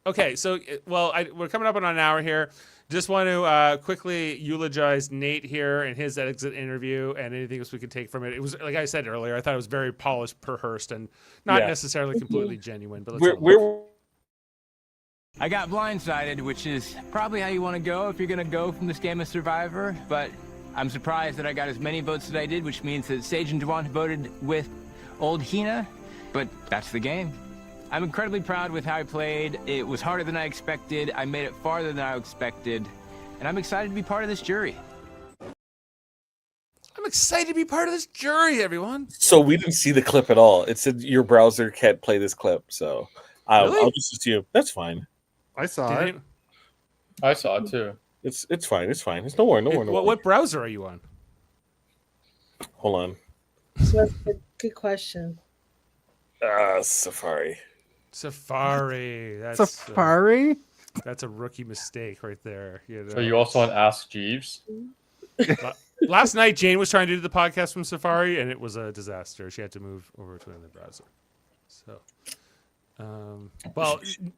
A: Okay, so we're coming up on an hour here. Just want to quickly eulogize Nate here and his exit interview and anything else we could take from it. It was, like I said earlier, I thought it was very polished, rehearsed, and not necessarily completely genuine. But
K: I got blindsided, which is probably how you want to go if you're going to go from this game of Survivor. But I'm surprised that I got as many votes as I did, which means that Sage and Devon voted with old Hina. But that's the game. I'm incredibly proud with how I played. It was harder than I expected. I made it farther than I expected. And I'm excited to be part of this jury.
A: I'm excited to be part of this jury, everyone.
F: So we didn't see the clip at all. It said your browser can't play this clip. So I'll just assume that's fine.
C: I saw it.
B: I saw it too.
F: It's fine. It's fine. It's no worry.
A: What browser are you on?
F: Hold on.
J: So good question.
F: Safari.
A: Safari.
C: Safari?
A: That's a rookie mistake right there.
B: So you also on Ask Jeeves?
A: Last night, Jane was trying to do the podcast from Safari, and it was a disaster. She had to move over to another browser. So,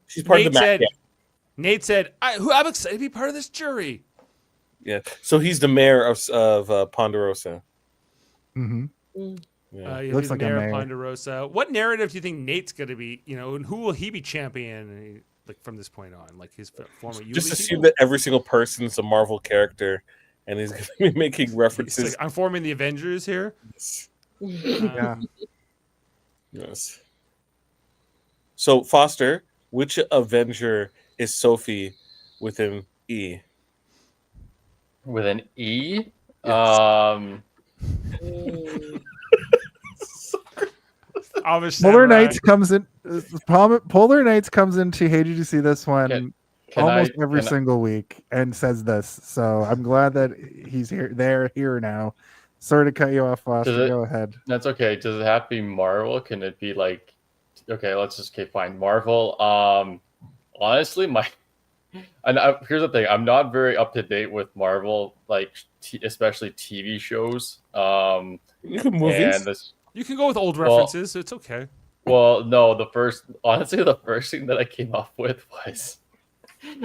F: she's part of the
A: Nate said, I'm excited to be part of this jury.
F: Yeah. So he's the mayor of Ponderosa.
C: Mm-hmm.
F: Yeah.
A: Looks like mayor of Ponderosa. What narrative do you think Nate's going to be? And who will he be championing like from this point on? Like his former.
F: Just assume that every single person is a Marvel character, and he's going to be making references.
A: Like, I'm forming the Avengers here.
C: Yeah.
F: Yes. So Foster, which Avenger is Sophie with an E?
B: With an E?
F: Yes.
C: Polar Knights comes in. Polar Knights comes into. Hey, did you see this one? Almost every single week and says this. So I'm glad that he's here. They're here now. Sorry to cut you off, Foster. Go ahead.
B: That's okay. Does it have to be Marvel? Can it be like? Okay, let's just fine. Marvel. Honestly, here's the thing. I'm not very up to date with Marvel, like especially TV shows.
F: You can movies.
A: You can go with old references. It's okay.
B: Well, no. The first thing that I came up with was,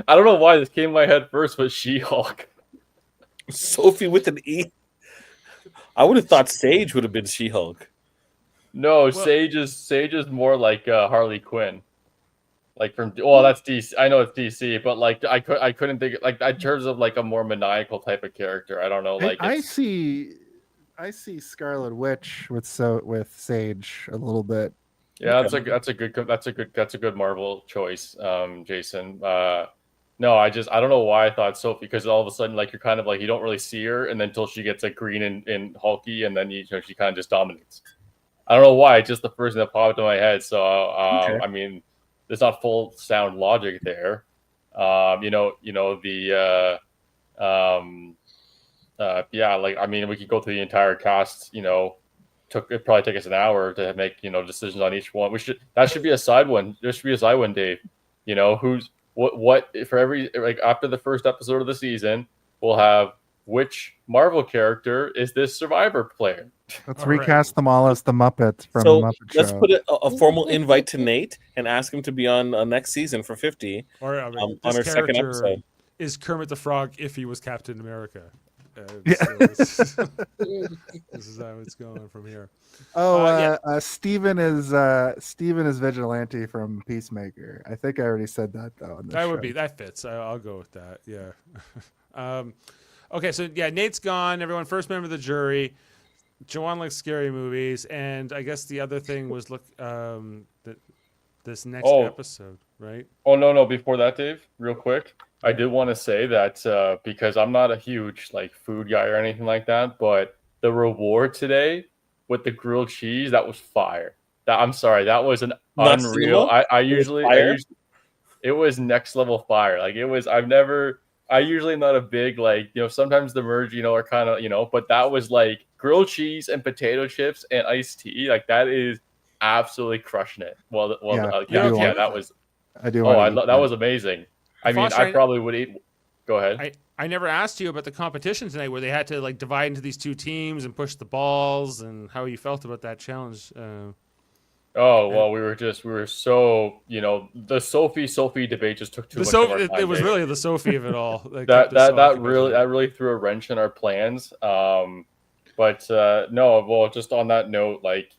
B: I don't know why this came in my head first, but She-Hulk.
F: Sophie with an E. I would have thought Sage would have been She-Hulk.
B: No, Sage is more like Harley Quinn. Like that's DC. I know it's DC, but like I couldn't think like in terms of like a more maniacal type of character. I don't know. Like
C: I see Scarlet Witch with Sage a little bit.
B: Yeah, that's a good Marvel choice, Jason. No, I don't know why I thought Sophie, because all of a sudden, like, you're kind of like, you don't really see her, and then until she gets like green and hulky, and then she kind of just dominates. I don't know why. It's just the first thing that popped in my head. So, I mean, there's not full sound logic there. Yeah, like, I mean, we could go through the entire cast. It'd probably take us an hour to make decisions on each one. That should be a side one. There should be a side one, Dave. Who's what for every, like, after the first episode of the season, we'll have which Marvel character is this Survivor player.
C: Let's recast them all as the Muppets from the Muppet Show.
F: Let's put a formal invite to Nate and ask him to be on next season for 50 on our second episode.
A: Is Kermit the Frog if he was Captain America.
C: Yeah.
A: So this is how it's going from here.
C: Steven is Vigilante from Peacemaker. I think I already said that though.
A: That fits. I'll go with that. Yeah. Okay, so yeah, Nate's gone. Everyone, first member of the jury. Joanne likes scary movies, and I guess the other thing was this next episode, right?
B: Oh no! Before that, Dave, real quick, I did want to say that because I'm not a huge like food guy or anything like that, but the reward today with the grilled cheese, that was fire. I'm sorry, that was an unreal. It was next level fire. Like, it was. I usually not a big, like, sometimes the merge, are kind of, but that was like grilled cheese and potato chips and iced tea. Like, that is absolutely crushing it. That was amazing. I mean, I probably would eat. Go ahead.
A: I never asked you about the competition tonight, where they had to like divide into these two teams and push the balls, and how you felt about that challenge.
B: We were so, the Sophie debate just took too much of our time.
A: It was really the Sophie of it all.
B: That really threw a wrench in our plans. Just on that note, like,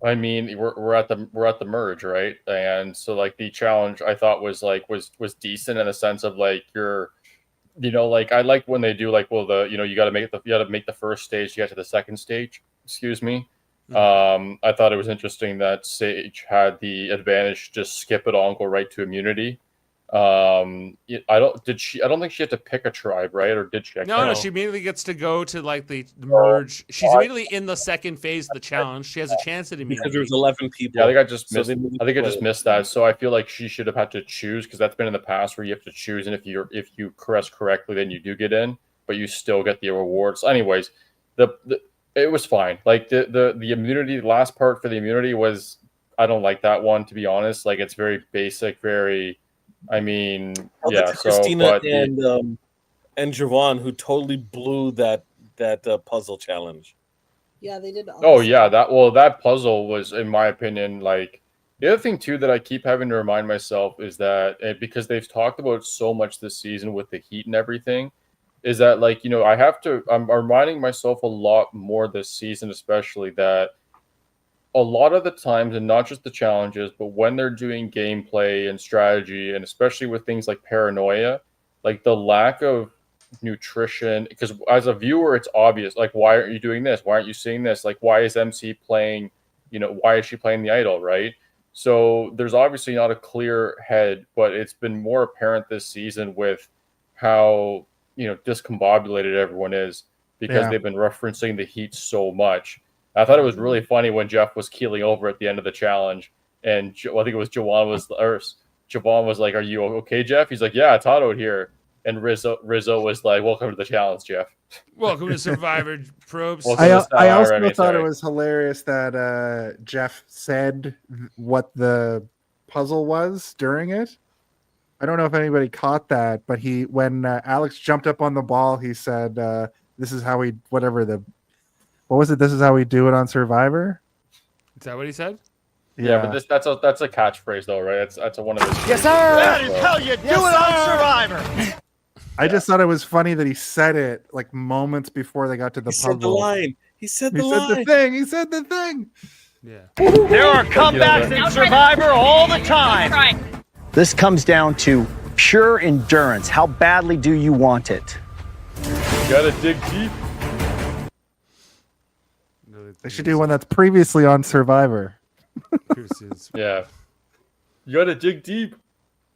B: I mean, we're at the merge, right? And so, like, the challenge I thought was decent in the sense of, like, I like when they do, like, well, you got to make the first stage to get to the second stage. Excuse me. I thought it was interesting that Sage had the advantage to just skip it all and go right to immunity. I don't think she had to pick a tribe, right? Or did she?
A: No, she immediately gets to go to like the merge. She's immediately in the second phase of the challenge. She has a chance at immunity.
F: Because there's 11 people.
B: Yeah, I think I just missed that. So I feel like she should have had to choose, because that's been in the past where you have to choose, and if you press correctly, then you do get in, but you still get the rewards. Anyways, it was fine. Like, the immunity, the last part for the immunity was, I don't like that one, to be honest. Like, it's very basic, very. I mean,
F: Christina and Javon, who totally blew that puzzle challenge.
J: Yeah, they did.
B: That puzzle was, in my opinion, like, the other thing too that I keep having to remind myself is that, because they've talked about so much this season with the heat and everything, is that, like, I'm reminding myself a lot more this season, especially, that a lot of the times, and not just the challenges, but when they're doing gameplay and strategy, and especially with things like paranoia, like, the lack of nutrition, because as a viewer, it's obvious, like, why aren't you doing this? Why aren't you seeing this? Like, why is MC playing, why is she playing the idol, right? So there's obviously not a clear head, but it's been more apparent this season with how, discombobulated everyone is, because they've been referencing the heat so much. I thought it was really funny when Jeff was keeling over at the end of the challenge, and I think it was Javon was like, "Are you okay, Jeff?" He's like, "Yeah, it's hot out here." And Rizzo was like, "Welcome to the challenge, Jeff."
A: Welcome to Survivor Probes.
C: I also thought it was hilarious that Jeff said what the puzzle was during it. I don't know if anybody caught that, but when Alex jumped up on the ball, he said, "This is how we what was it? This is how we do it on Survivor."
A: Is that what he said?
B: Yeah, but that's a catchphrase though, right? That's one of his.
G: Yes, sir. That is how you do it on Survivor.
C: I just thought it was funny that he said it like moments before they got to the puzzle.
F: Said the line. He said the
C: thing. He said the thing.
A: Yeah.
G: There are comebacks in Survivor all the time. This comes down to pure endurance. How badly do you want it?
B: You gotta dig deep.
C: They should do one that's previously on Survivor.
B: Yeah. You gotta dig deep.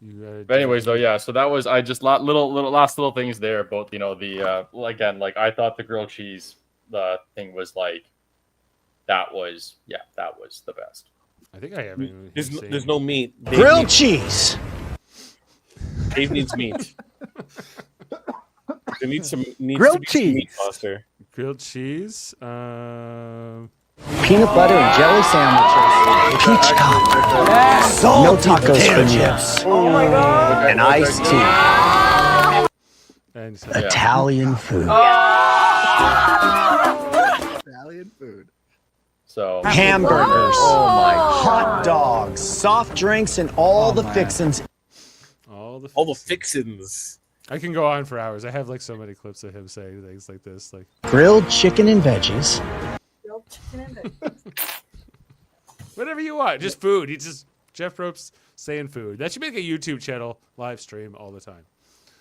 B: But anyways, though, yeah. So that was last little things there about the again, like I thought the grilled cheese thing was like that was the best.
A: I think I haven't.
F: There's no meat.
G: Grilled cheese.
F: Dave needs meat. There needs
C: grilled cheese.
F: Meat, Foster.
A: Grilled cheese.
G: Peanut butter and jelly sandwiches. Peach cobbler. No tacos for chips.
K: Oh my God.
G: And iced tea.
A: And
G: Italian food.
C: Italian food.
B: So
G: Hamburgers. Oh my. Hot dogs, soft drinks, and all the fixins.
A: All the
F: fixins.
A: I can go on for hours. I have like so many clips of him saying things like this, like
G: Grilled chicken and veggies.
A: whatever you want, just food. Jeff Ropes saying food. That should make a YouTube channel live stream all the time.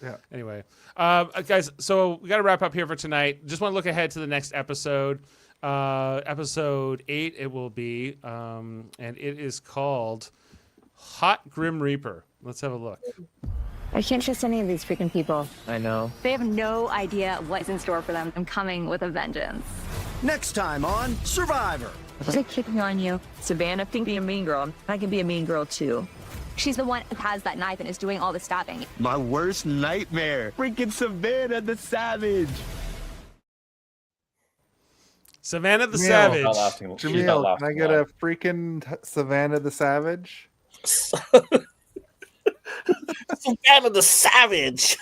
C: Yeah.
A: Anyway, guys, so we got to wrap up here for tonight. Just want to look ahead to the next episode. Episode 8 it will be, and it is called Hot Grim Reaper. Let's have a look.
H: I can't trust any of these freaking people.
K: I know.
H: They have no idea what's in store for them. I'm coming with a vengeance.
G: Next time on Survivor.
H: Was I kicking on you?
D: Savannah can be a mean girl. I can be a mean girl too.
H: She's the one who has that knife and is doing all the stabbing.
E: My worst nightmare. Freaking Savannah the Savage.
A: Savannah the
C: Jaemeel.
A: Savage.
C: Jaemeel, can I get a freaking Savannah the Savage?
F: Savannah the Savage.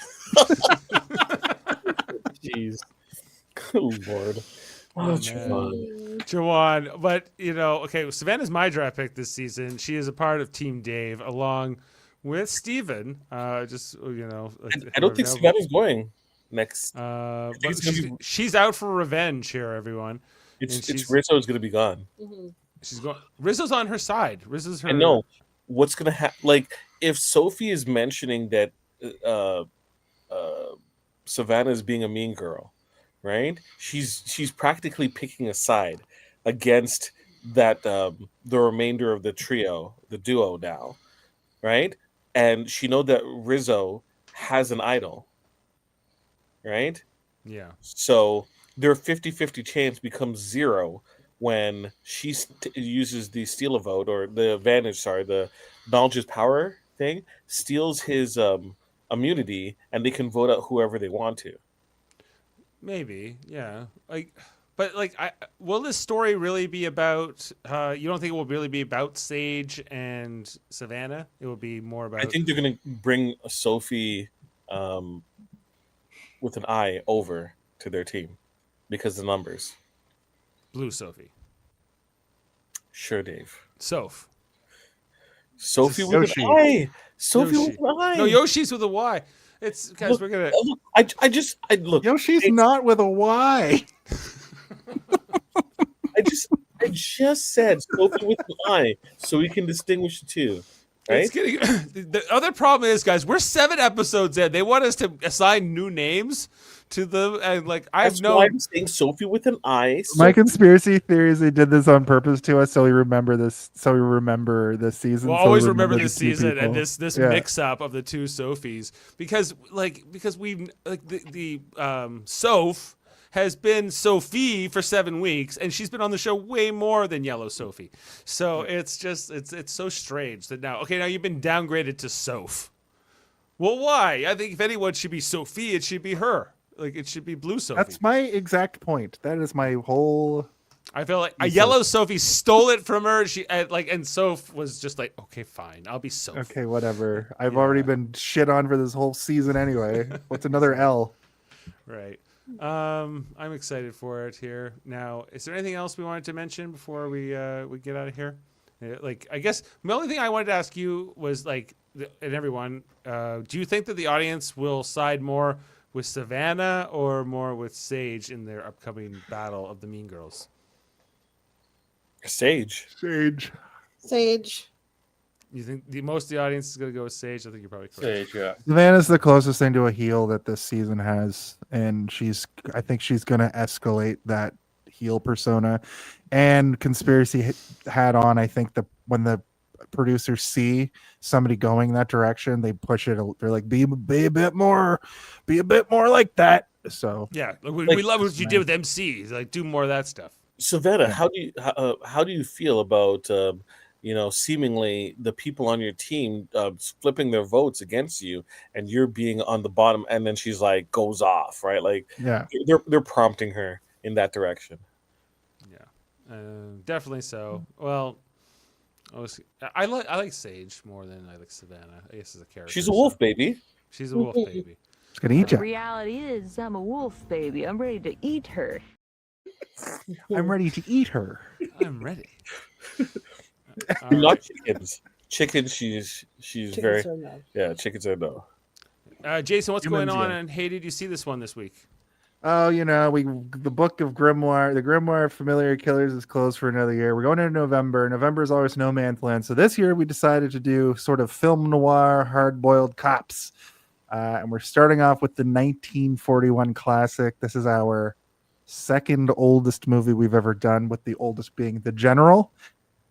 F: Jeez. Oh, Lord.
A: Oh, Jawan, but okay, Savannah's my draft pick this season. She is a part of Team Dave along with Steven.
F: I don't think Savannah's going next.
A: But she's out for revenge here, everyone.
F: It's Rizzo's going to be gone.
J: Mm-hmm.
A: She's going. Rizzo's on her side. Rizzo's her.
F: I know what's going to happen. Like if Sophie is mentioning that Savannah is being a mean girl, right? She's practically picking a side against that the remainder of the duo now, right? And she know that Rizzo has an idol, right?
A: Yeah.
F: So their 50-50 chance becomes 0 when she uses the steal a vote or the advantage. Sorry, the knowledge's power thing steals his immunity, and they can vote out whoever they want to.
A: Maybe, yeah. Will this story really be about? You don't think it will really be about Sage and Savannah? It will be more about.
F: I think they're going to bring Sophie, with an I over to their team, because the numbers.
A: Blue Sophie.
F: Sure, Dave.
A: Sophie
F: with
C: Yoshi.
F: an I. Sophie with an I.
A: No, Yoshi's with a Y. It's guys. We're gonna.
F: Look, I look.
C: Yoshi's not with a Y.
F: I just said Sophie with an I, so we can distinguish the two. Right?
A: It's getting, the other problem is, guys, we're 7 episodes in. They want us to assign new names to them, and
F: That's why I'm saying Sophie with an I.
C: My conspiracy theory is they did this on purpose to us, so we remember this. So we remember this season.
A: We'll
C: so
A: always
C: we
A: remember
C: the
A: this
C: two
A: season and
C: people.
A: this
C: Yeah.
A: mix up of the two Sophies because we the Soph has been Sophie for 7 weeks, and she's been on the show way more than Yellow Sophie. So it's so strange that now you've been downgraded to Soph. Well, why? I think if anyone should be Sophie, it should be her. It should be Blue Sophie.
C: That's my exact point. That is my whole.
A: I feel like a Yellow Sophie stole it from her. And Soph was just like, okay, fine, I'll be Soph.
C: Okay, whatever. I've already been shit on for this whole season anyway. What's another L?
A: Right. I'm excited for it here. Now, is there anything else we wanted to mention before we get out of here? I guess the only thing I wanted to ask you was and everyone, do you think that the audience will side more with Savannah or more with Sage in their upcoming battle of the Mean Girls?
F: Sage.
A: You think most of the audience is going to go with Sage? I think you're probably correct.
B: Sage, yeah.
C: Savannah's the closest thing to a heel that this season has, and I think she's going to escalate that heel persona, and conspiracy hat on. I think when the producers see somebody going that direction, they push it. They're like, be a bit more like that. So
A: yeah, we love what you did with MC. Like, do more of that stuff.
F: Savannah, how do you feel about seemingly the people on your team flipping their votes against you, and you're being on the bottom, and then she's like goes off, right? Like,
C: yeah,
F: they're prompting her in that direction.
A: Yeah, definitely so. Well, I like Sage more than I like Savannah. I guess as a character.
F: She's a wolf baby.
A: She's a wolf baby.
C: It's gonna eat you.
D: The reality is, I'm a wolf baby. I'm ready to eat her.
C: I'm ready to eat her.
A: I'm ready.
F: Not chickens. Chickens. She's
J: Chickens
F: very
J: are no.
F: yeah. Chickens are no.
A: Jason, what's
C: Humans,
A: going on?
C: yeah.
A: And hey, did you see this one this week?
C: Oh, the book of Grimoire, the Grimoire of Familiar Killers is closed for another year. We're going into November. November is always no man's land. So this year we decided to do sort of film noir, hard-boiled cops. And we're starting off with the 1941 classic. This is our second oldest movie we've ever done, with the oldest being The General.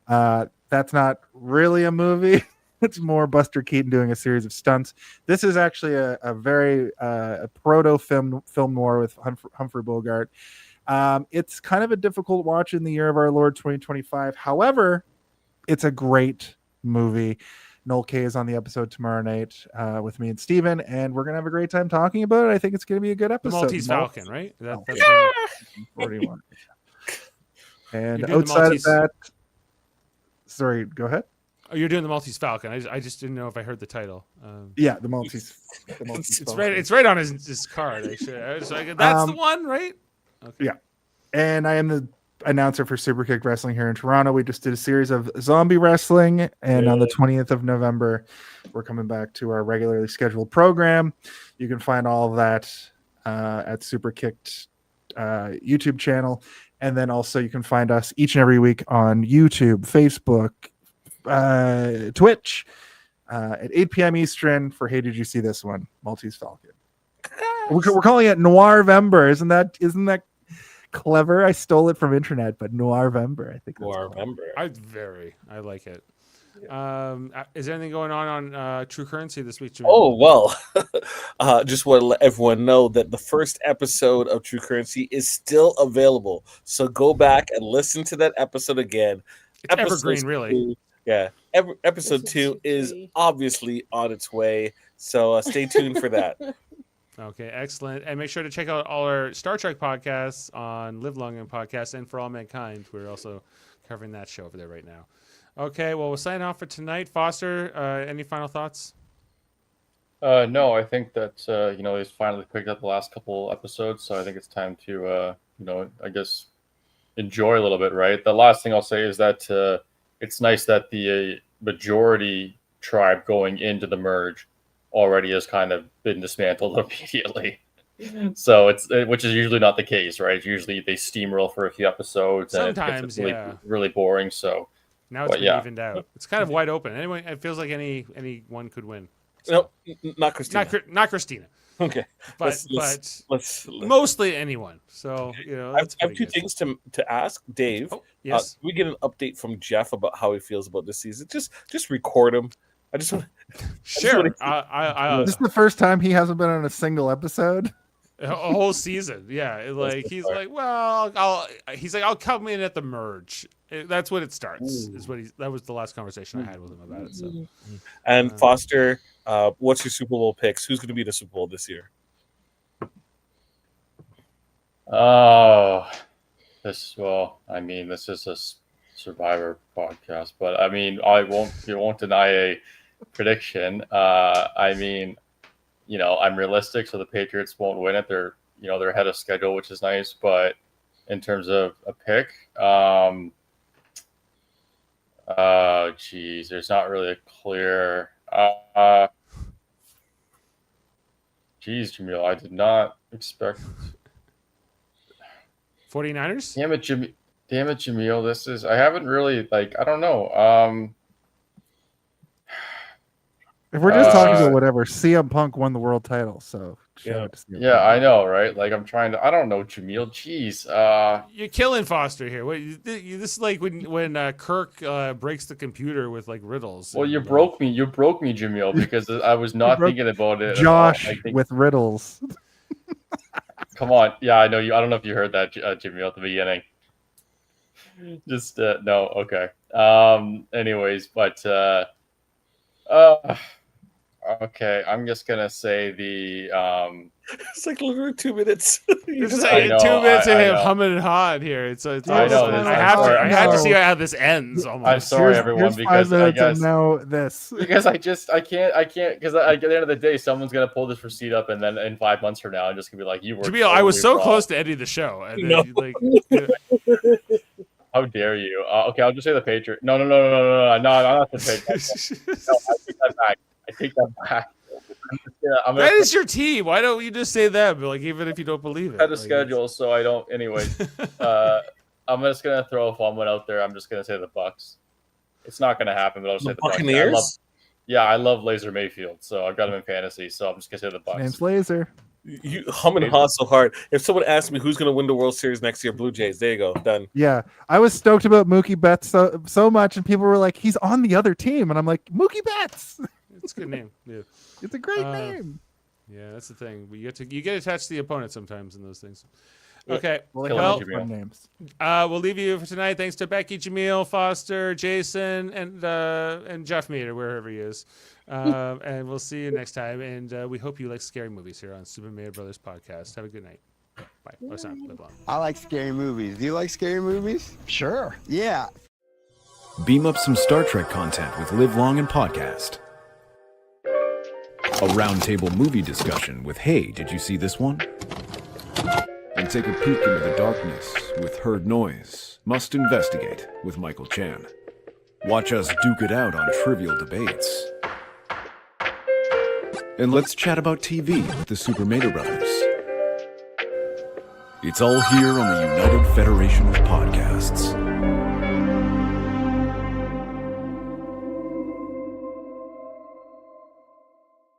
C: That's not really a movie. It's more Buster Keaton doing a series of stunts. This is actually a very proto film noir with Humphrey Bogart. It's kind of a difficult watch in the year of our Lord 2025. However, it's a great movie. Noel K is on the episode tomorrow night with me and Steven, and we're going to have a great time talking about it. I think it's going to be a good episode.
A: The Maltese Falcon, right? That's
C: 41. And
A: You're doing the
C: outside of that, sorry, go ahead.
A: Oh, you're doing the Maltese Falcon. I just didn't know if I heard the title.
C: Yeah, the Maltese.
A: It's right on his card. Actually, I was like, that's the one, right? Okay.
C: Yeah, and I am the announcer for Superkick Wrestling here in Toronto. We just did a series of zombie wrestling, and on the 20th of November, we're coming back to our regularly scheduled program. You can find all of that at Superkicked YouTube channel, and then also you can find us each and every week on YouTube, Facebook, Twitch at 8 p.m. Eastern for Hey Did You See This One? Maltese Falcon. We're calling it Noirvember. Isn't that clever? I stole it from internet, but Noirvember. I think that's
F: Noirvember.
A: I like it. Is there anything going on True Currency this week, Jaemeel?
F: Oh, well, just want to let everyone know that the first episode of True Currency is still available. So go back and listen to that episode again.
A: It's evergreen, really.
F: Yeah. Episode 2 is obviously on its way. So stay tuned for that.
A: Okay, excellent. And make sure to check out all our Star Trek podcasts on Live Long and Podcast and For All Mankind. We're also covering that show over there right now. Okay, well, we'll sign off for tonight. Foster, any final thoughts?
B: No, I think that, he's finally picked up the last couple episodes, so I think it's time to, I guess, enjoy a little bit, right? The last thing I'll say is that it's nice that the majority tribe going into the merge already has kind of been dismantled immediately. So which is usually not the case, right? Usually they steamroll for a few episodes and
A: sometimes,
B: it's really boring. So
A: now it's been evened out. It's kind of wide open. Anyway, it feels like anyone could win.
F: So, no, not Christina.
A: Not Christina.
F: Okay,
A: but
F: let's
A: mostly anyone. So
F: I have two things to ask Dave.
A: Oh, yes.
F: We get an update from Jeff about how he feels about this season. Just record him. I just want.
A: Sure.
C: This is the first time he hasn't been on a single episode.
A: A whole season, yeah. Like he's like, well, I'll come in at the merge. That's when it starts. That was the last conversation I had with him about it. So,
F: and Foster, what's your Super Bowl picks? Who's going to be the Super Bowl this year?
B: Oh, this is a Survivor podcast, but I mean, you won't deny a prediction. I'm realistic, so the Patriots won't win it. They're ahead of schedule, which is nice. But in terms of a pick, there's not really a clear. Jaemeel, I did not expect.
A: 49ers?
B: Damn it, Jaemeel. I haven't really I don't know.
C: If we're just talking about whatever, CM Punk won the world title, so show. To see
B: Yeah, I know, right? Like I'm trying to. I don't know, Jaemeel. Jeez.
A: You're killing Foster here. This is like when Kirk breaks the computer with like riddles.
B: Well, you broke me. You broke me, Jaemeel, because I was not thinking about it.
C: Josh
B: at all.
C: with riddles.
B: Come on. Yeah, I know you. I don't know if you heard that, Jaemeel, at the beginning. Just no. Okay. Anyways, but okay. I'm just gonna say the
F: It's like literally 2 minutes.
A: This is like 2 minutes of him humming and hawing here. It's
B: I know.
A: I have to see how this ends. Almost.
B: I'm sorry, everyone, because I guess
C: now this
B: because I can't because at the end of the day, someone's gonna pull this receipt up, and then in 5 months from now, I'm just gonna be like, "You were."
A: Jaemeel, I was so close to ending the show. And then,
B: How dare you? Okay, I'll just say the Patriots. No, I'm not the Patriots. No, I take that back. I take that back.
A: That is your team. Why don't you just say them? Like, even if you don't believe it.
B: I had a schedule, so I don't. Anyway, I'm just gonna throw a fun one out there. I'm just gonna say the Bucks. It's not gonna happen, but I'll say the
F: Buccaneers.
B: I love Laser Mayfield, so I've got him in fantasy. So I'm just gonna say the Bucks.
C: Name's Laser.
F: You hum and haw so hard. If someone asked me who's going to win the World Series next year, Blue Jays. There you go, done.
C: Yeah, I was stoked about Mookie Betts so much, and people were like, "He's on the other team," and I'm like, "Mookie Betts."
A: It's a good name. Yeah,
C: it's a great name.
A: Yeah, that's the thing. You get attached to the opponent sometimes in those things. Okay,
C: well,
A: names. We'll leave you for tonight. Thanks to Becky, Jaemeel, Foster, Jason, and Jeff Mead, or wherever he is. And we'll see you next time. And we hope you like scary movies here on Super Mario Brothers Podcast. Have a good night. Bye. Oh, it's not live long.
L: I like scary movies. Do you like scary movies? Sure. Yeah.
M: Beam up some Star Trek content with Live Long and Podcast. A roundtable movie discussion with Hey, did you see this one? And take a peek into the darkness with Heard Noise, Must Investigate with Michael Chan. Watch us duke it out on trivial debates. And let's chat about TV with the Super Mario Brothers. It's all here on the United Federation of Podcasts.